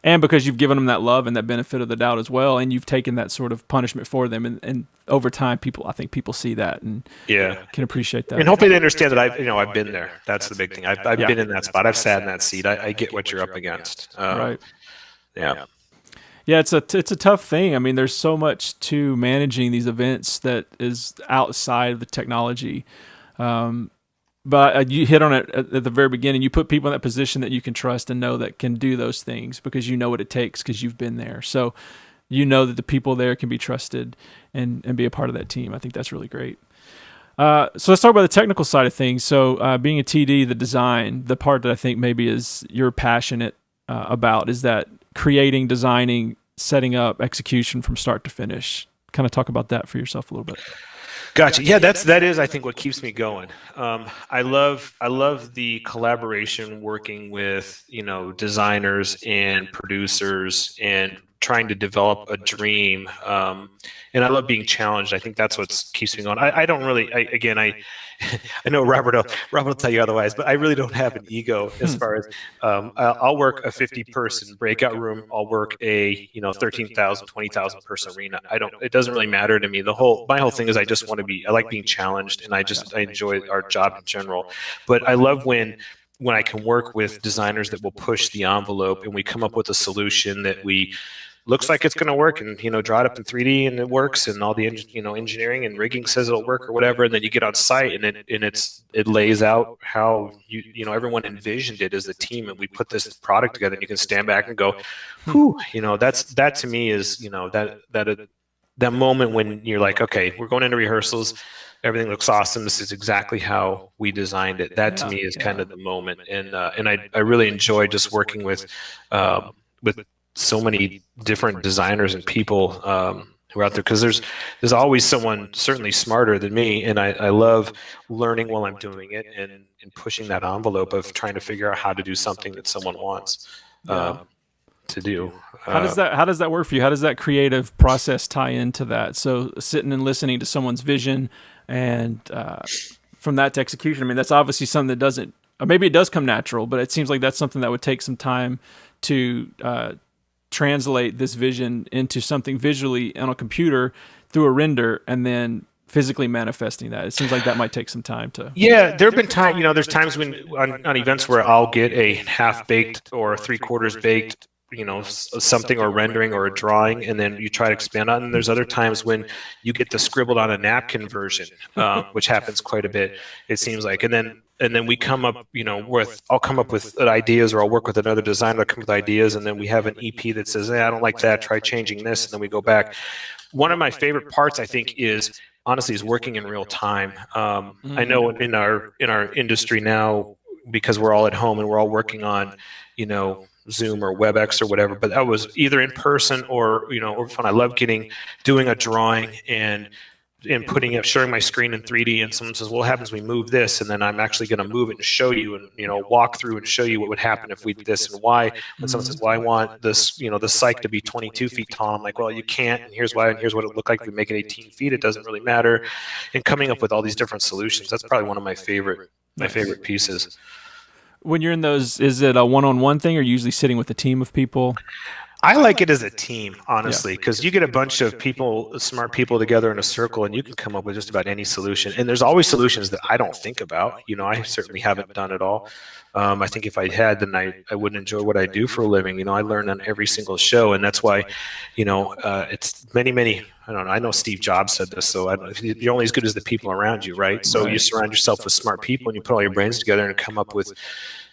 Speaker 4: And because you've given them that love and that benefit of the doubt as well, and you've taken that sort of punishment for them, and over time, I think people see that and can appreciate that.
Speaker 2: And hopefully they understand that I've been there. That's the big thing. I've been in that spot. I've sat in that seat. I get what you're up against.
Speaker 4: Right.
Speaker 2: Yeah.
Speaker 4: Yeah, it's a tough thing. I mean, there's so much to managing these events that is outside of the technology. but you hit on it at the very beginning. You put people in that position that you can trust and know that can do those things because you know what it takes because you've been there. So you know that the people there can be trusted and be a part of that team. I think that's really great. So let's talk about the technical side of things. So being a TD, the design, the part that I think maybe is you're passionate about is that creating, designing, setting up, execution from start to finish. Kind of talk about that for yourself a little bit.
Speaker 2: Gotcha. Yeah, that is I think what keeps me going. I love the collaboration, working with designers and producers and trying to develop a dream. And I love being challenged. I think that's what keeps me going. I don't really. I know Robert will tell you otherwise, but I really don't have an ego as far as I'll work a 50-person breakout room. I'll work a 13,000, 20,000 person arena. It doesn't really matter to me. My whole thing is I just want to I like being challenged, and I enjoy our job in general. But I love when I can work with designers that will push the envelope and we come up with a solution that looks like it's going to work, and draw it up in 3D and it works, and all the engineering and rigging says it'll work or whatever, and then you get on site and it lays out how everyone envisioned it as a team, and we put this product together, and you can stand back and go, whew, that to me is that moment when you're like, okay, we're going into rehearsals, everything looks awesome, this is exactly how we designed it. That to me is kind of the moment, and I really enjoy just working with so many different designers and people who are out there, because there's always someone certainly smarter than me, and I love learning while I'm doing it and pushing that envelope of trying to figure out how to do something that someone wants to do.
Speaker 4: How does that work for you? How does that creative process tie into that? So sitting and listening to someone's vision and from that to execution, I mean, that's obviously something that doesn't, or maybe it does come natural, but it seems like that's something that would take some time to translate this vision into something visually on a computer through a render and then physically manifesting that. It seems like that might take some time to.
Speaker 2: Yeah, there have been times, there's times when on events where I'll get a half-baked or 3/4 baked, something or rendering or a drawing, and then you try to expand on it. And there's other times when you get the scribbled on a napkin version, which happens quite a bit, it seems like. And then we come up, I'll come up with ideas, or I'll work with another designer to come up with ideas, and then we have an EP that says, I don't like that, try changing this, and then we go back. One of my favorite parts, I think, is working in real time. I know in our industry now, because we're all at home and we're all working on, Zoom or WebEx or whatever, but that was either in person or fun. I love doing a drawing and showing my screen in 3D, and someone says, well, what happens when we move this? And then I'm actually going to move it and show you, and walk through and show you what would happen if we did this, and why. When someone says, well, I want this, the cyc to be 22 feet tall, I'm like, well, you can't, and here's why, and here's what it would look like if we make it 18 feet. It doesn't really matter. And coming up with all these different solutions, that's probably one of my favorite pieces.
Speaker 4: When you're in those, is it a one-on-one thing, or usually sitting with a team of people?
Speaker 2: I like it as a team, honestly, because you get a bunch of smart people together in a circle, and you can come up with just about any solution. And there's always solutions that I don't think about. I certainly haven't done it all. I think if I had, then I wouldn't enjoy what I do for a living. I learn on every single show, and that's why, it's many. I don't know. I know Steve Jobs said this, so you're only as good as the people around you, right? So you surround yourself with smart people, and you put all your brains together and come up with,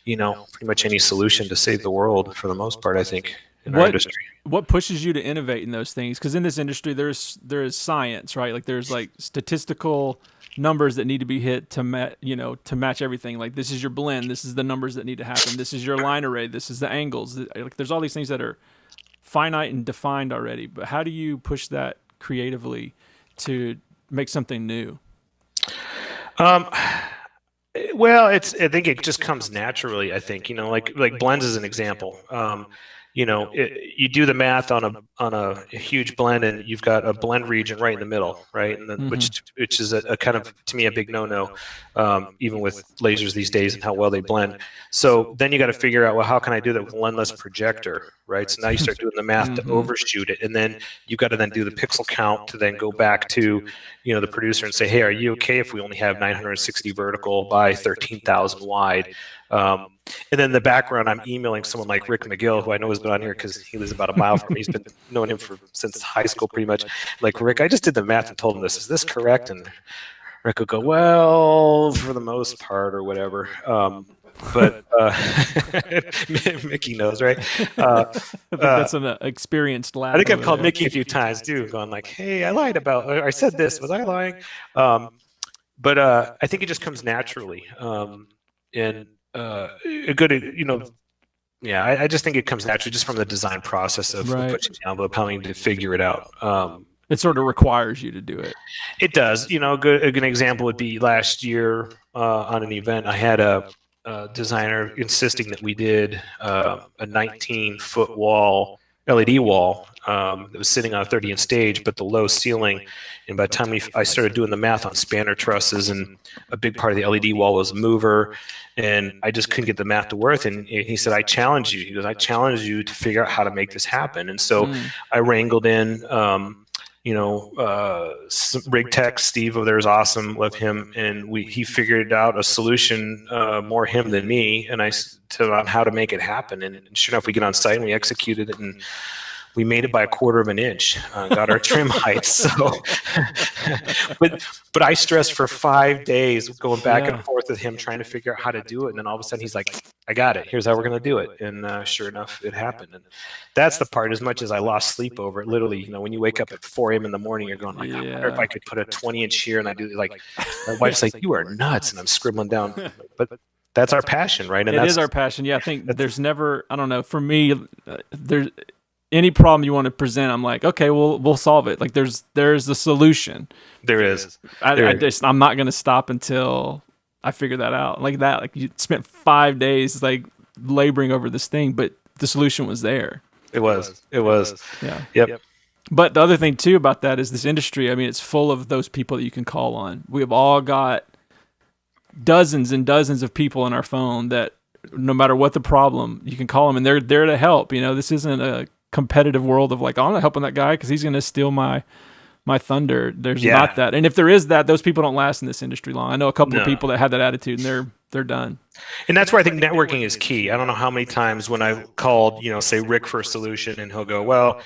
Speaker 2: pretty much any solution to save the world for the most part, I think, in our industry.
Speaker 4: What pushes you to innovate in those things? Because in this industry, there is science, right? Like there's like statistical numbers that need to be hit to match everything. Like this is your blend, this is the numbers that need to happen, this is your line array, this is the angles. Like there's all these things that are finite and defined already. But how do you push that creatively to make something new?
Speaker 2: Well, I think it just comes naturally. I think like blends is an example. You do the math on a huge blend, and you've got a blend region right in the middle, right? And then, which is a kind of, to me, a big no-no, even with lasers these days and how well they blend. So then you got to figure out, well, how can I do that with one less projector, right? So now you start doing the math to overshoot it, and then you've got to then do the pixel count to then go back to the producer and say, hey, are you okay if we only have 960 vertical by 13,000 wide? And then in the background, I'm emailing someone like Rick McGill, who I know has been on here because he lives about a mile from me. He's been knowing him since high school, pretty much. Like, Rick, I just did the math and told him this. Is this correct? And Rick will go, well, for the most part or whatever. But Mickey knows, right?
Speaker 4: I think that's an experienced lad.
Speaker 2: I think I've
Speaker 4: over
Speaker 2: called
Speaker 4: there.
Speaker 2: Mickey a few times too, going like, hey, I lied about, or I said this, was I lying? But I think it just comes naturally. And a good, yeah, I just think it comes naturally just from the design process of
Speaker 4: Right.
Speaker 2: pushing the envelope, having to figure it out.
Speaker 4: It sort of requires you to do it.
Speaker 2: It does. A good example would be last year on an event, I had a designer insisting that we did a 19-foot wall, LED wall that was sitting on a 30-inch stage, but the low ceiling. And by the time I started doing the math on spanner trusses, and a big part of the LED wall was a mover, and I just couldn't get the math to work. And he said, I challenge you. He goes, I challenge you to figure out how to make this happen. And so I wrangled in rig tech Steve over there is awesome, love him, and he figured out a solution, more him than me, and on how to make it happen. And sure enough, we get on site and we executed it, and we made it by 1/4 of an inch, got our trim heights. So, but I stressed for 5 days going back and forth with him trying to figure out how to do it, and then all of a sudden he's like, I got it. Here's how we're going to do it. And sure enough, it happened. And that's the part, as much as I lost sleep over it, literally, when you wake up at 4 a.m. in the morning, you're going like, I wonder if I could put a 20-inch here. And I do, like, my wife's like, you are nuts. And I'm scribbling down. But that's our passion, right? And
Speaker 4: it is our passion. Yeah, I think there's never, I don't know, for me, there's any problem you want to present, I'm like, okay, we'll solve it. Like there's a solution.
Speaker 2: There is.
Speaker 4: I'm not going to stop until I figure that out. Like that, like you spent 5 days like laboring over this thing, but the solution was there.
Speaker 2: It was.
Speaker 4: Yeah.
Speaker 2: Yep.
Speaker 4: But the other thing too about that is this industry, I mean, it's full of those people that you can call on. We have all got dozens and dozens of people in our phone that no matter what the problem, you can call them and they're there to help. This isn't a competitive world of like, oh, I'm not helping that guy because he's going to steal my thunder. There's not that. And if there is that, those people don't last in this industry long. I know a couple of people that have that attitude and they're done.
Speaker 2: And that's where I think networking is key. I don't know how many times when I called, say Rick for a solution, and he'll go, well,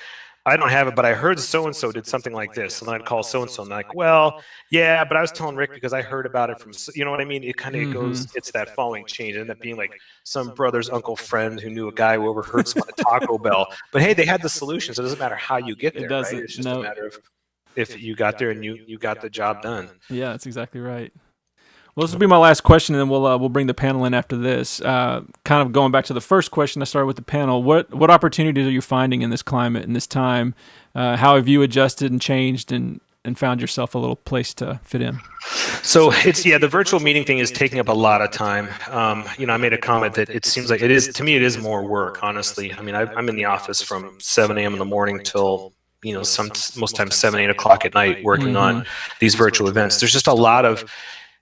Speaker 2: I don't have it, but I heard so-and-so did something like this. And I'd call so-and-so and like, well, yeah, but I was telling Rick because I heard about it from, you know what I mean? It kind of goes, it's that following chain. It ended up being like some brother's uncle friend who knew a guy who overheard someone at Taco Bell. But hey, they had the solution. So it doesn't matter how you get there. It doesn't. Right? It's just a matter of if you got there and you got the job done.
Speaker 4: Yeah, that's exactly right. Well, this will be my last question, and then we'll bring the panel in after this. Kind of going back to the first question, I started with the panel. What opportunities are you finding in this climate, in this time? How have you adjusted and changed and found yourself a little place to fit in?
Speaker 2: So the virtual meeting thing is taking up a lot of time. I made a comment that it seems like it is more work, honestly. I mean, I'm in the office from 7 a.m. in the morning till most times 7, 8 o'clock at night working on these virtual events. There's just a lot of,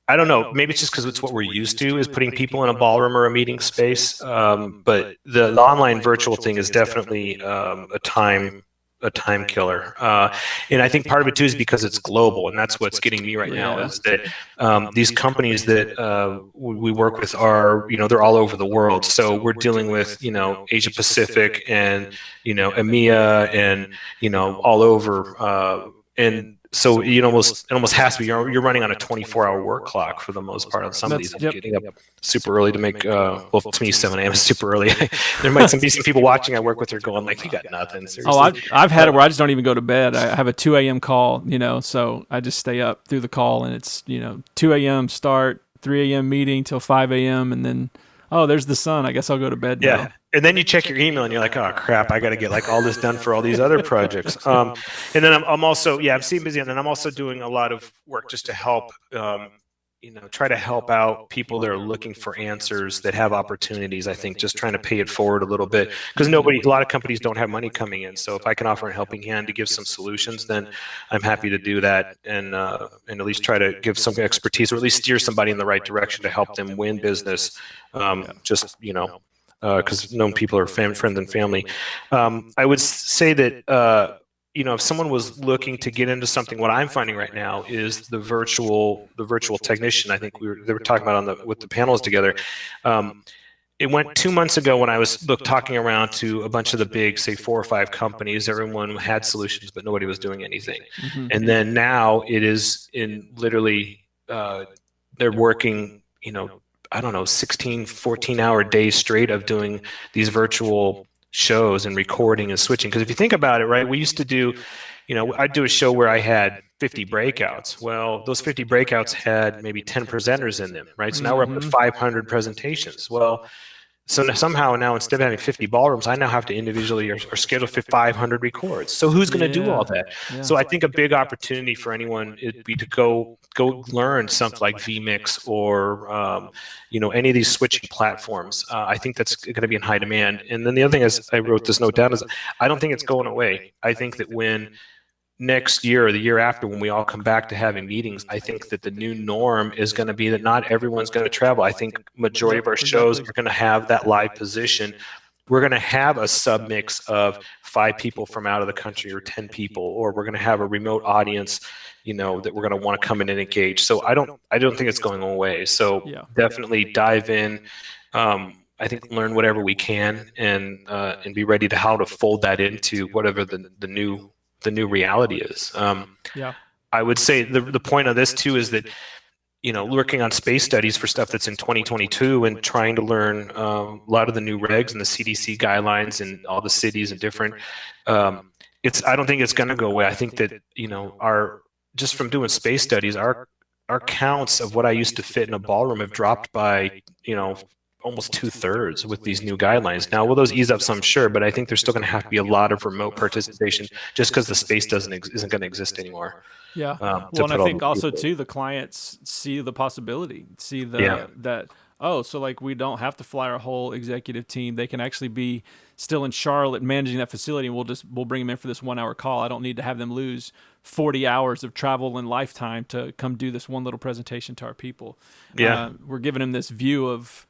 Speaker 2: I don't know, maybe it's just because it's what we're used to, is putting people in a ballroom or a meeting space. But the online virtual thing is definitely a time killer. And I think part of it too is because it's global, and that's what's getting me right now is that these companies that we work with are, they're all over the world. So we're dealing with, Asia Pacific and, EMEA and, all over. And so it almost has to be, you're running on a 24-hour work clock for the most part on some of these. I'm getting up super early to make, to me 7 a.m. is super early. There might be some people watching I work with are going like, you got nothing. Seriously.
Speaker 4: Oh, I've had it where I just don't even go to bed. I have a 2 a.m. call, so I just stay up through the call, and it's, 2 a.m. start, 3 a.m. meeting till 5 a.m. and then, oh, there's the sun. I guess I'll go to bed now.
Speaker 2: And then you check your email and you're like, oh crap, I got to get like all this done for all these other projects. And then I'm also, I'm staying busy. And then I'm also doing a lot of work just to help, try to help out people that are looking for answers, that have opportunities. I think just trying to pay it forward a little bit, because a lot of companies don't have money coming in. So if I can offer a helping hand to give some solutions, then I'm happy to do that, and at least try to give some expertise, or at least steer somebody in the right direction to help them win business. Because known people are friends and family. I would say that if someone was looking to get into something, what I'm finding right now is the virtual technician. I think they were talking about with the panels together. It went 2 months ago when I was talking around to a bunch of the big, say 4 or 5 companies. Everyone had solutions, but nobody was doing anything. And then now it is in literally they're working, I don't know, 16, 14-hour days straight of doing these virtual shows and recording and switching. Because if you think about it, right, we used to do, I'd do a show where I had 50 breakouts. Well, those 50 breakouts had maybe 10 presenters in them, right? So now we're up to 500 presentations. Well, so somehow now, instead of having 50 ballrooms, I now have to individually or schedule 500 records. So who's going to do all that?
Speaker 4: Yeah.
Speaker 2: So I think a big opportunity for anyone would be to go learn something like vMix or any of these switching platforms. I think that's going to be in high demand. And then the other thing is, I wrote this note down, is I don't think it's going away. I think that when next year or the year after, when we all come back to having meetings, I think that the new norm is going to be that not everyone's going to travel. I think majority of our shows are going to have that live position. We're going to have a submix of 5 people from out of the country or 10 people, or we're going to have a remote audience, that we're going to want to come in and engage. So I don't think it's going away. So definitely dive in. I think learn whatever we can and be ready to how to fold that into whatever the new reality is. I would say the point of this too is that, working on space studies for stuff that's in 2022 and trying to learn a lot of the new regs and the CDC guidelines and all the cities and different, I don't think it's going to go away. I think that, just from doing space studies, our counts of what I used to fit in a ballroom have dropped by, almost 2/3 with these new guidelines. Now, will those ease up some? Sure, but I think there's still going to have to be a lot of remote participation just because the space isn't going to exist anymore.
Speaker 4: Yeah. Well, and I think also too, the clients see the possibility, see that, so like we don't have to fly our whole executive team. They can actually be still in Charlotte managing that facility, and we'll bring them in for this 1-hour call. I don't need to have them lose 40 hours of travel and lifetime to come do this one little presentation to our people.
Speaker 2: Yeah.
Speaker 4: We're giving them this view of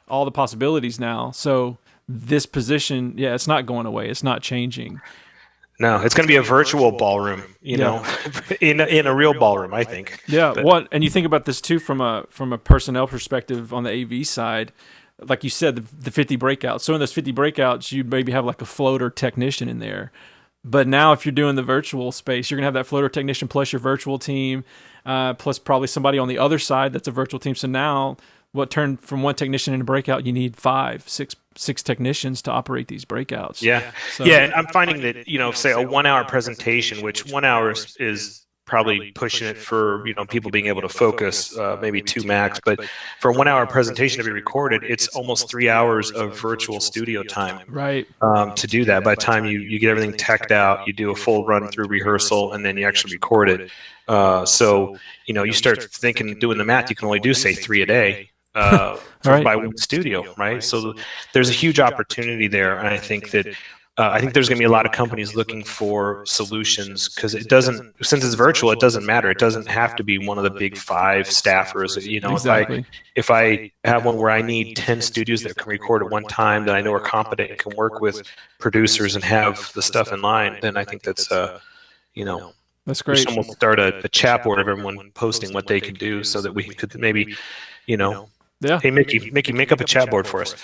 Speaker 4: all the possibilities now. So this position, it's not going away. It's not changing.
Speaker 2: No, it's going to be a virtual ballroom, in a real ballroom, I think.
Speaker 4: Yeah. And you think about this too from a personnel perspective on the AV side, like you said, the 50 breakouts. So in those 50 breakouts, you maybe have like a floater technician in there. But now if you're doing the virtual space, you're going to have that floater technician plus your virtual team, plus probably somebody on the other side that's a virtual team. So now what turned from one technician in a breakout, you need 5, 6 technicians to operate these breakouts.
Speaker 2: Yeah.
Speaker 4: So,
Speaker 2: and I'm finding that, say a 1-hour presentation, which 1 hour is probably pushing it for, people being able to focus, maybe 2 max, but for a 1-hour presentation to be recorded, it's almost 3 hours of virtual studio time.
Speaker 4: Right.
Speaker 2: To do that. By the time you get everything teched out, you do a full run through rehearsal, and then you actually record it. So, you start thinking, doing the math, you can only do, say, 3 a day. By one studio, right? So there's a huge opportunity there, and I think that there's going to be a lot of companies looking for solutions, because since it's virtual, it doesn't matter. It doesn't have to be one of the big 5 staffers.
Speaker 4: Exactly.
Speaker 2: If I have one where I need 10 studios that can record at one time, that I know are competent and can work with producers and have the stuff in line, then I think that's
Speaker 4: that's great.
Speaker 2: We should almost start a chat board of everyone posting what they can do, so that we could maybe, hey, Mickey, make up a chat board for us.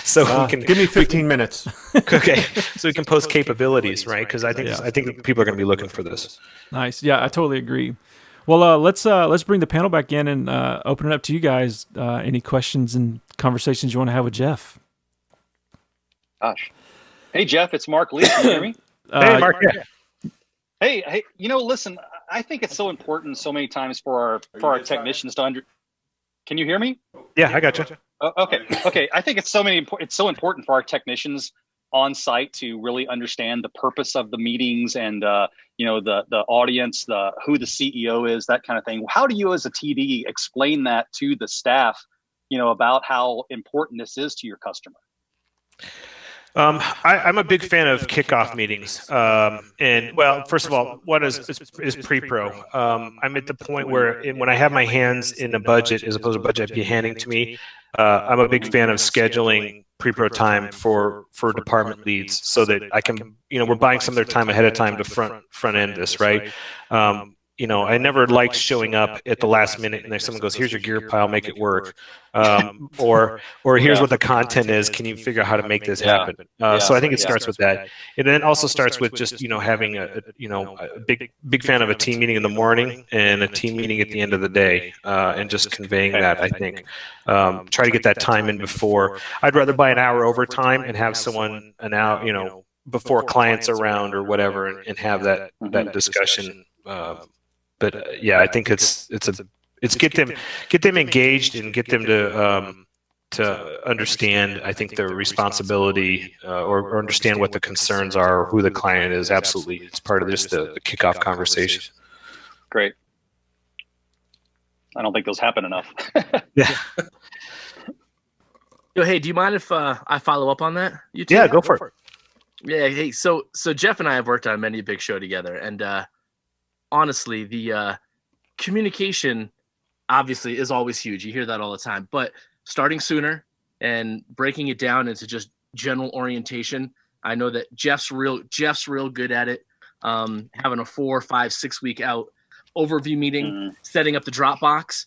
Speaker 2: So we can
Speaker 1: give me 15 minutes.
Speaker 2: Okay, so we can post capabilities, right? Because I think people are going to be looking for this.
Speaker 4: Nice. Yeah, I totally agree. Well, let's bring the panel back in and open it up to you guys. Any questions and conversations you want to have with Jeff?
Speaker 7: Gosh. Hey, Jeff, it's Mark Lee. Can you hear me?
Speaker 2: Hey, Mark. Yeah.
Speaker 7: Hey, listen, I think it's so important so many times for our technicians to Can you hear me?
Speaker 2: Yeah, I got you.
Speaker 7: Okay. I think it's so important for our technicians on site to really understand the purpose of the meetings and the audience, who the CEO is, that kind of thing. How do you, as a TD, explain that to the staff, about how important this is to your customer?
Speaker 2: I'm a big fan of kickoff meetings. And first of all, what is pre-pro? I'm at the point where when I have my hands in a budget, as opposed to a budget be handing to me, I'm a big fan of scheduling pre-pro time for department leads, so that I can, we're buying some of their time ahead of time to front end this, right? I never liked showing up at the last minute and then someone goes, here's your gear pile, make it work. Or here's what the content is. Can you figure out how to make this happen? So I think it starts with that. And then it also starts with just, having a big fan of a team meeting in the morning and a team meeting at the end of the day, and just conveying that, I think. Try to get that time in before. I'd rather buy an hour overtime and have someone an hour, before clients around or whatever, and have that discussion. But I think it's get them engaged and get them to understand, I think, their responsibility, or understand what the concerns are, or who the client is. Absolutely, it's part of just the kickoff conversation.
Speaker 7: Great. I don't think those happen enough.
Speaker 2: Yeah.
Speaker 3: Hey, do you mind if I follow up on that? You two?
Speaker 2: Yeah, go for it.
Speaker 3: Yeah. Hey, so Jeff and I have worked on many a big show together, and honestly, the communication obviously is always huge. You hear that all the time, but starting sooner and breaking it down into just general orientation. I know that Jeff's real good at it. Having a 4, 5, 6 week out overview meeting, setting up the Dropbox,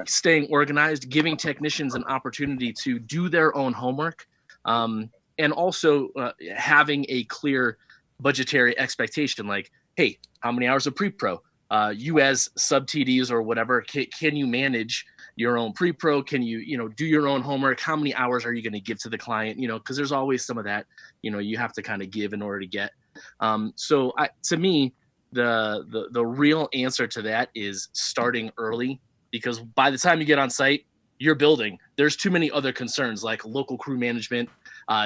Speaker 3: staying organized, giving technicians an opportunity to do their own homework, and also having a clear budgetary expectation. Like, hey, how many hours of pre-pro? You as sub-TDs or whatever, can you manage your own pre-pro? Can you, do your own homework? How many hours are you going to give to the client? Because there's always some of that, you have to kind of give in order to get. So to me, the real answer to that is starting early, because by the time you get on site, you're building. There's too many other concerns like local crew management,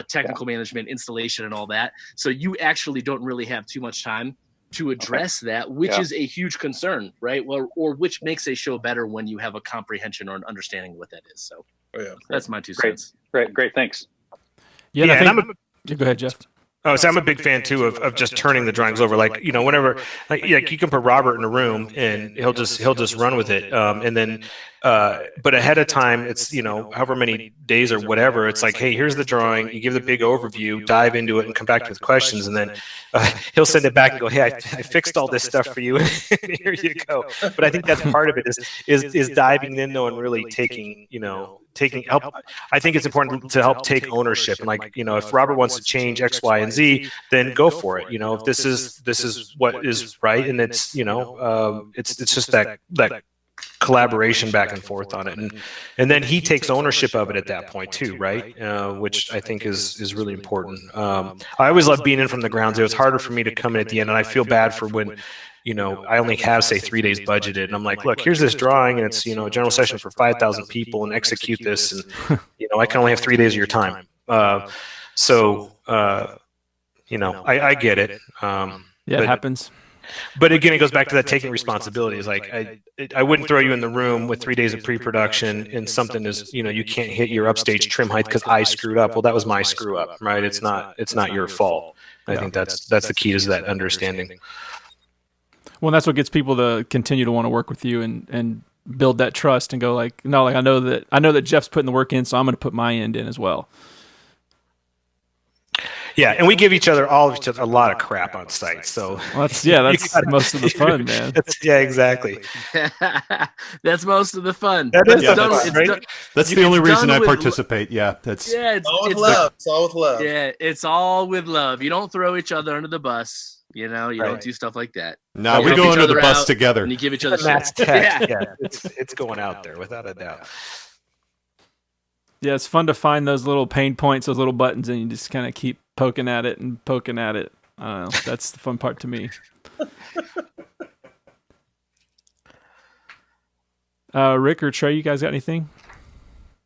Speaker 3: technical management, installation, and all that. So you actually don't really have too much time to address that, which is a huge concern, right? Well, or which makes a show better when you have a comprehension or an understanding of what that is. So that's my 2 cents.
Speaker 7: Great. Thanks.
Speaker 4: Yeah, I think, go ahead, Jeff.
Speaker 2: Oh, so I'm a big fan too of just turning the drawings over. Like, whenever, you can put Robert in a room and he'll just run with it. And then, but ahead of time, it's, however many days or whatever, it's like, hey, here's the drawing. You give the big overview, dive into it, and come back with questions. And then he'll send it back and go, hey, I fixed all this stuff for you. Here you go. But I think that's part of it is diving in though, and really taking help. I think it's important to help take ownership. And like, if Robert wants to change X, Y, and Z, then go for it. If this is what is right. And it's, it's just that collaboration back and forth on it. And then he takes ownership of it at that point too. Right. Which I think is really important. I always love being in from the ground. It was harder for me to come in at the end, and I feel bad for when, I only have, say, 3 days budgeted, and I'm like, look, here's this drawing, and it's, a general session for 5,000 people, and execute this, and, I can only have 3 days of your time. I get it.
Speaker 4: It happens.
Speaker 2: But again, it goes back to that taking responsibility. It's like, I wouldn't throw you in the room with 3 days of pre-production and something is, you can't hit your upstage trim height because I screwed up. Well, that was my screw up, right? It's not your fault. I think that's the key, is that understanding.
Speaker 4: Well, that's what gets people to continue to want to work with you and build that trust and go like, no, like I know that Jeff's putting the work in, so I'm going to put my end in as well.
Speaker 2: Yeah, and we give each other a lot of crap on site. So
Speaker 4: that's most of the fun, man.
Speaker 2: Exactly.
Speaker 3: That's most of the fun.
Speaker 1: That's the only reason I participate.
Speaker 3: It's
Speaker 6: all with love. It's all with love.
Speaker 3: Yeah, it's all with love. You don't throw each other under the bus. You don't do stuff like that.
Speaker 1: No, we go under the bus together.
Speaker 3: And you give each other
Speaker 2: shit. Yeah, it's going out there without a doubt.
Speaker 4: Yeah, it's fun to find those little pain points, those little buttons, and you just kind of keep poking at it and poking at it. I don't know. That's the fun part to me. Rick or Trey, you guys got anything?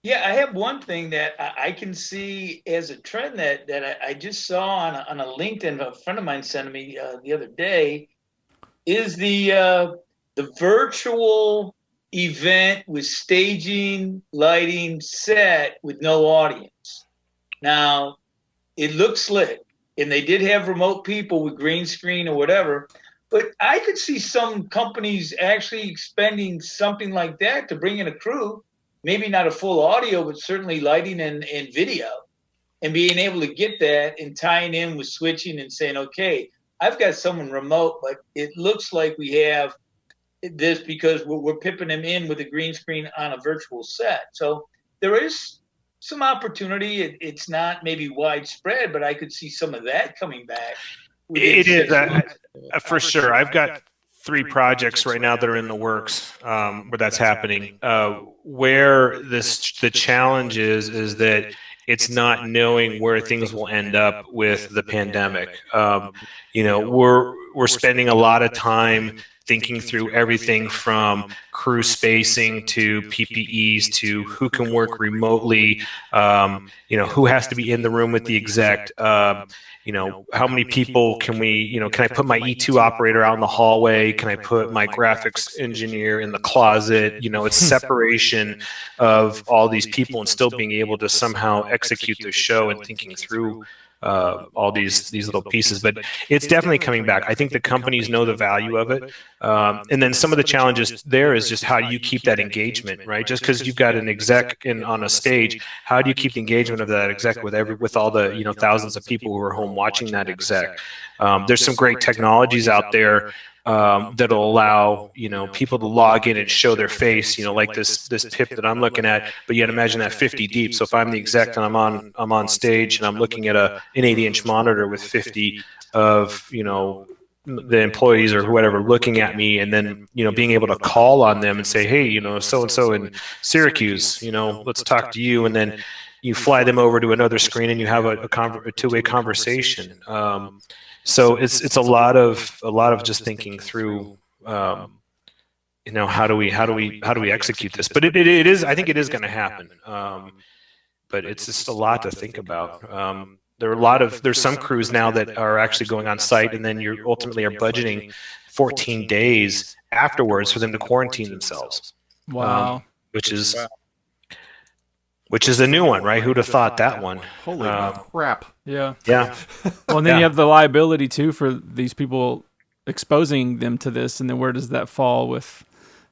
Speaker 5: Yeah, I have one thing that I can see as a trend that I just saw on a LinkedIn. A friend of mine sent me the other day is the virtual event with staging, lighting, set with no audience. Now, it looks slick, and they did have remote people with green screen or whatever, but I could see some companies actually expending something like that to bring in a crew, maybe not a full audio, but certainly lighting and video, and being able to get that and tying in with switching and saying, okay, I've got someone remote, but it looks like we have this because we're pipping them in with a green screen on a virtual set. So there is some opportunity. It's not maybe widespread, but I could see some of that coming back.
Speaker 2: It is for sure. I've got 3 projects right now that are in the works where that's happening. Where the challenge is that it's not knowing where things will end up with the pandemic. We're spending a lot of time thinking through everything from crew spacing to PPEs to who can work remotely, who has to be in the room with the exec, how many people can we, can I put my E2 operator out in the hallway? Can I put my graphics engineer in the closet? It's separation of all these people and still being able to somehow execute the show and thinking through all these little pieces, but it's definitely coming back. I think the companies know the value of it, and then some of the challenges there is just how do you keep that engagement, right? Just because you've got an exec on a stage, how do you keep the engagement of that exec with all the thousands of people who are home watching that exec? There's some great technologies out there that'll allow people to log in and show their face, like this pip that I'm looking at. But yet imagine that 50 deep. So if I'm the exec and I'm on stage and I'm looking at an 80-inch monitor with 50 of the employees or whatever looking at me, and then being able to call on them and say, hey, so and so in Syracuse, let's talk to you, and then you fly them over to another screen and you have a two-way conversation. So it's a lot of just thinking through, how do we execute this? But it is, I think it is going to happen. But it's just a lot to think about. There's some crews now that are actually going on site, and then you ultimately are budgeting 14 days afterwards for them to quarantine themselves.
Speaker 4: Wow.
Speaker 2: Which is a new one, right? Who'd have thought that one?
Speaker 1: Holy crap.
Speaker 4: Yeah.
Speaker 2: Yeah.
Speaker 4: Well, and then you have the liability too for these people exposing them to this, and then where does that fall with,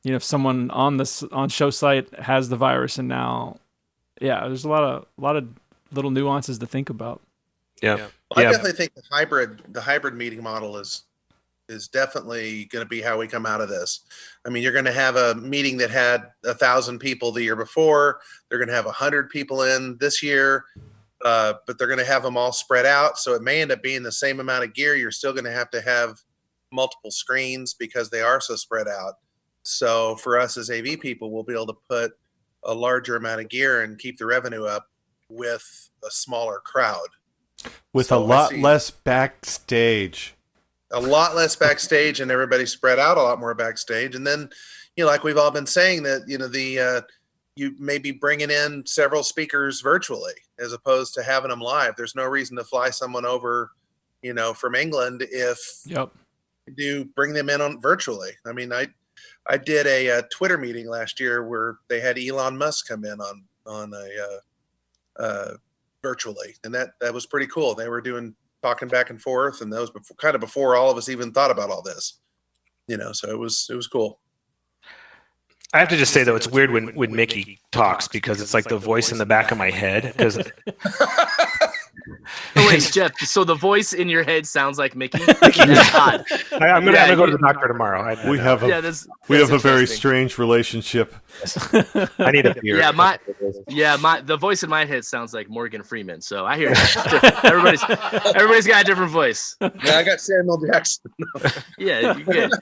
Speaker 4: if someone on show site has the virus, and now, there's a lot of little nuances to think about.
Speaker 2: Yeah.
Speaker 6: Well, I definitely think the hybrid meeting model is definitely going to be how we come out of this. I mean, you're going to have a meeting that had 1,000 people the year before. They're going to have 100 people in this year, but they're going to have them all spread out. So it may end up being the same amount of gear. You're still going to have multiple screens because they are so spread out. So for us as AV people, we'll be able to put a larger amount of gear and keep the revenue up with a smaller crowd.
Speaker 1: With a lot less backstage.
Speaker 6: A lot less backstage, and everybody spread out a lot more backstage. And then, like we've all been saying, that you may be bringing in several speakers virtually as opposed to having them live. There's no reason to fly someone over, from England if you bring them in on virtually. I mean, I did a Twitter meeting last year where they had Elon Musk come in on a virtually, and that was pretty cool. They were talking back and forth, and that was before all of us even thought about all this, so it was cool.
Speaker 2: I have to just say though, it's weird when Mickey talks because it's like the voice in the back of my head. Because
Speaker 3: wait, Jeff. So the voice in your head sounds like Mickey. That's odd.
Speaker 2: I'm gonna go to the doctor tomorrow.
Speaker 1: We have a very strange relationship.
Speaker 2: I need a beer.
Speaker 3: The voice in my head sounds like Morgan Freeman. So I hear you. Everybody's got a different voice.
Speaker 6: Yeah, I got Samuel Jackson.
Speaker 3: Yeah, you good.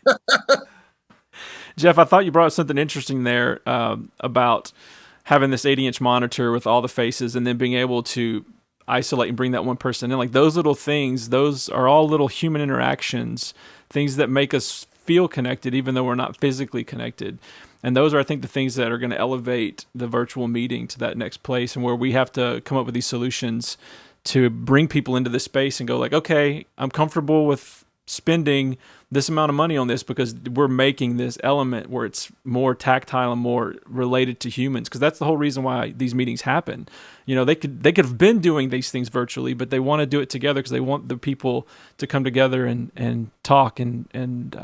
Speaker 4: Jeff, I thought you brought up something interesting there about having this 80-inch monitor with all the faces, and then being able to isolate and bring that one person in. Like those little things, those are all little human interactions, things that make us feel connected even though we're not physically connected. And those are, I think, the things that are going to elevate the virtual meeting to that next place, and where we have to come up with these solutions to bring people into this space and go like, okay, I'm comfortable with spending this amount of money on this because we're making this element where it's more tactile and more related to humans, because that's the whole reason why these meetings happen. They could have been doing these things virtually, but they want to do it together because they want the people to come together and talk and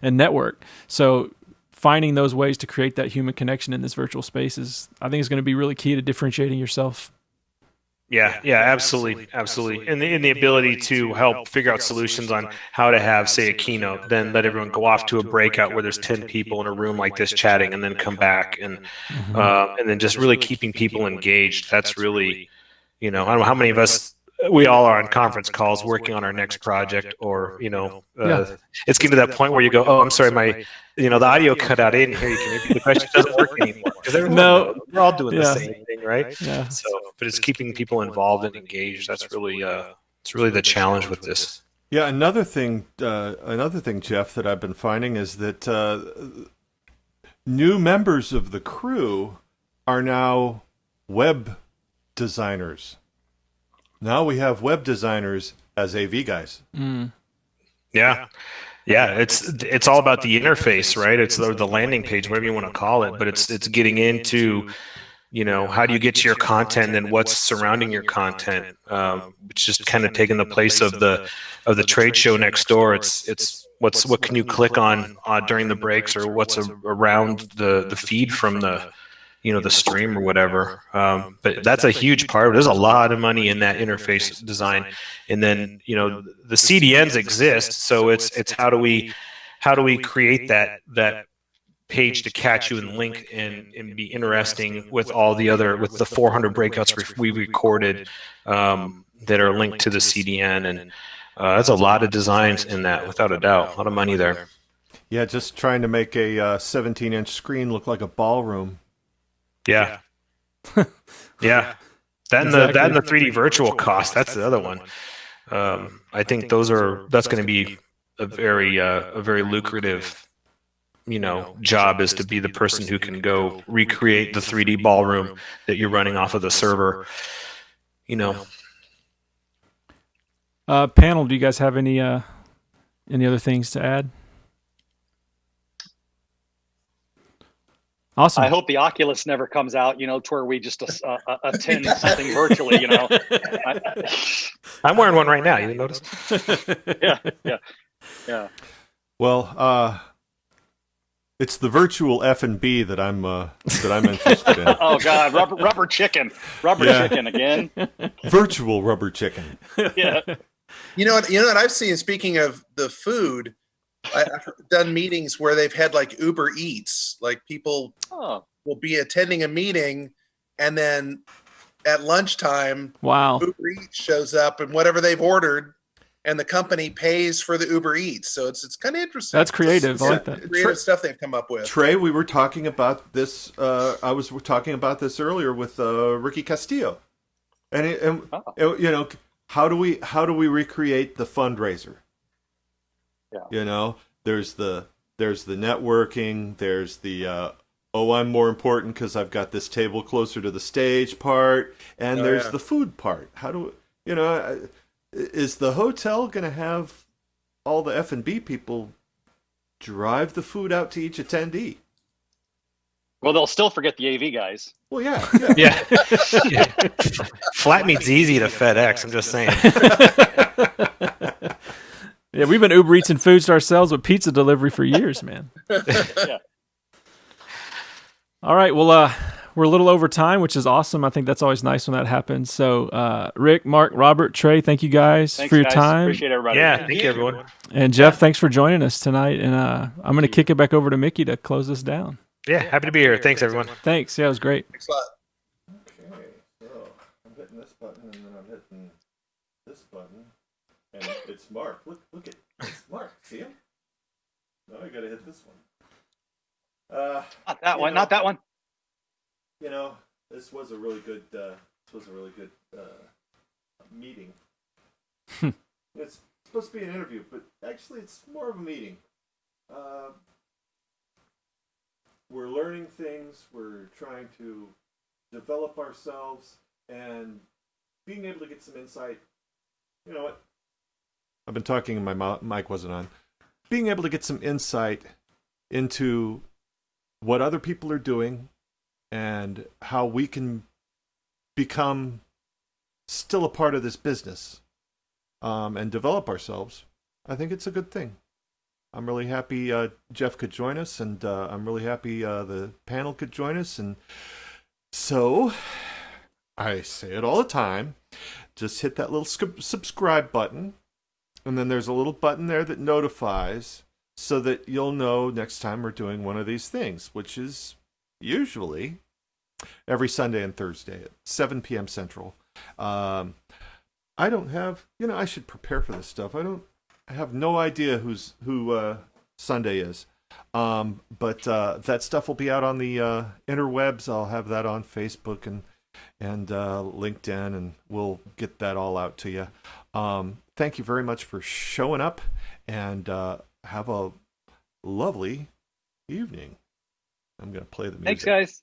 Speaker 4: network. So finding those ways to create that human connection in this virtual space I think is going to be really key to differentiating yourself.
Speaker 2: Yeah, absolutely, absolutely. And the ability to help figure out solutions on how to have, say, a keynote, then let everyone go off to a breakout where there's 10 people in a room like this chatting, and then come back, and then just really keeping people engaged. That's really, I don't know how many of us, we all are on conference calls working on our next project, or, it's getting to that point where you go, oh, I'm sorry, the audio cut out. I didn't hear you. Can you repeat the question? It doesn't work anymore. Because we're all doing the same thing, right?
Speaker 4: Yeah.
Speaker 2: So, but it's keeping people involved and engaged. That's really, it's really the challenge with this.
Speaker 1: Yeah, another thing, Jeff, that I've been finding is that new members of the crew are now web designers. Now we have web designers as AV guys.
Speaker 2: Yeah. Yeah, it's all about the interface, right? It's the landing page, whatever you want to call it, but it's getting into, how do you get to your content and what's surrounding your content. It's just kind of taking the place of the trade show next door. It's what can you click on during the breaks, or what's around the feed from the stream or whatever. But that's a huge part. There's a lot of money in that interface design. And then, the CDNs exist. So it's how do we create that page to catch you and link and be interesting with with the 400 breakouts we recorded, that are linked to the CDN. And that's a lot of designs in that, without a doubt. A lot of money there.
Speaker 1: Yeah, just trying to make a 17-inch screen look like a ballroom.
Speaker 2: Yeah. Yeah. That and the 3D virtual cost, that's the other one. I think that's going to be a very lucrative, job, is to be the person who can go recreate the 3D ballroom that you're running off of the server.
Speaker 4: Panel, do you guys have any other things to add? Awesome.
Speaker 7: I hope the Oculus never comes out, to where we just attend something virtually,
Speaker 2: I'm wearing one right now. You didn't notice?
Speaker 7: Yeah.
Speaker 1: Well, it's the virtual F&B that I'm interested in.
Speaker 7: Oh God, rubber chicken again.
Speaker 1: Virtual rubber chicken.
Speaker 7: Yeah.
Speaker 6: You know what I've seen, speaking of the food, I've done meetings where they've had like Uber Eats, like people will be attending a meeting, and then at lunchtime,
Speaker 4: wow,
Speaker 6: Uber Eats shows up and whatever they've ordered, and the company pays for the Uber Eats. So it's kind of interesting.
Speaker 4: That's creative. I like that.
Speaker 6: Creative stuff they've come up with.
Speaker 1: Trey, we were talking about this. I was talking about this earlier with Ricky Castillo, and how do we recreate the fundraiser?
Speaker 7: Yeah.
Speaker 1: There's the networking, there's the I'm more important because I've got this table closer to the stage part, and there's the food part. How do is the hotel going to have all the F&B people drive the food out to each attendee?
Speaker 7: Well, they'll still forget the AV guys.
Speaker 1: Well, yeah.
Speaker 2: Yeah. Flat meat's easy to FedEx. I'm just saying.
Speaker 4: Yeah, we've been Uber Eats and foods to ourselves with pizza delivery for years, man.
Speaker 7: Yeah.
Speaker 4: All right, well, we're a little over time, which is awesome. I think that's always nice when that happens. So, Rick, Mark, Robert, Trey, thank you guys for your time.
Speaker 7: Appreciate everybody.
Speaker 2: Yeah, thank you, everyone.
Speaker 4: And Jeff, thanks for joining us tonight. And I'm going to kick it back over to Mickey to close this down.
Speaker 2: Yeah, happy to be here. Thanks, everyone.
Speaker 4: Thanks. Yeah, it was great.
Speaker 6: Thanks a lot.
Speaker 1: Okay, so I'm hitting this button, and then I'm hitting this button, and it's Mark. Look at it's Mark. See him? No, I gotta hit this one.
Speaker 7: Not that one. Not that one.
Speaker 1: This was a really good. Meeting. It's supposed to be an interview, but actually, it's more of a meeting. We're learning things. We're trying to develop ourselves, and being able to get some insight. You know what? I've been talking and my mic wasn't on. Being able to get some insight into what other people are doing and how we can become still a part of this business, and develop ourselves. I think it's a good thing. I'm really happy Jeff could join us, and I'm really happy the panel could join us. And so, I say it all the time, just hit that little subscribe button. And then there's a little button there that notifies so that you'll know next time we're doing one of these things, which is usually every Sunday and Thursday at 7 p.m. Central. I don't have, I should prepare for this stuff. I have no idea who Sunday is. But that stuff will be out on the interwebs. I'll have that on Facebook and LinkedIn, and we'll get that all out to you. Thank you very much for showing up, and have a lovely evening. I'm going to play the music.
Speaker 7: Thanks, guys.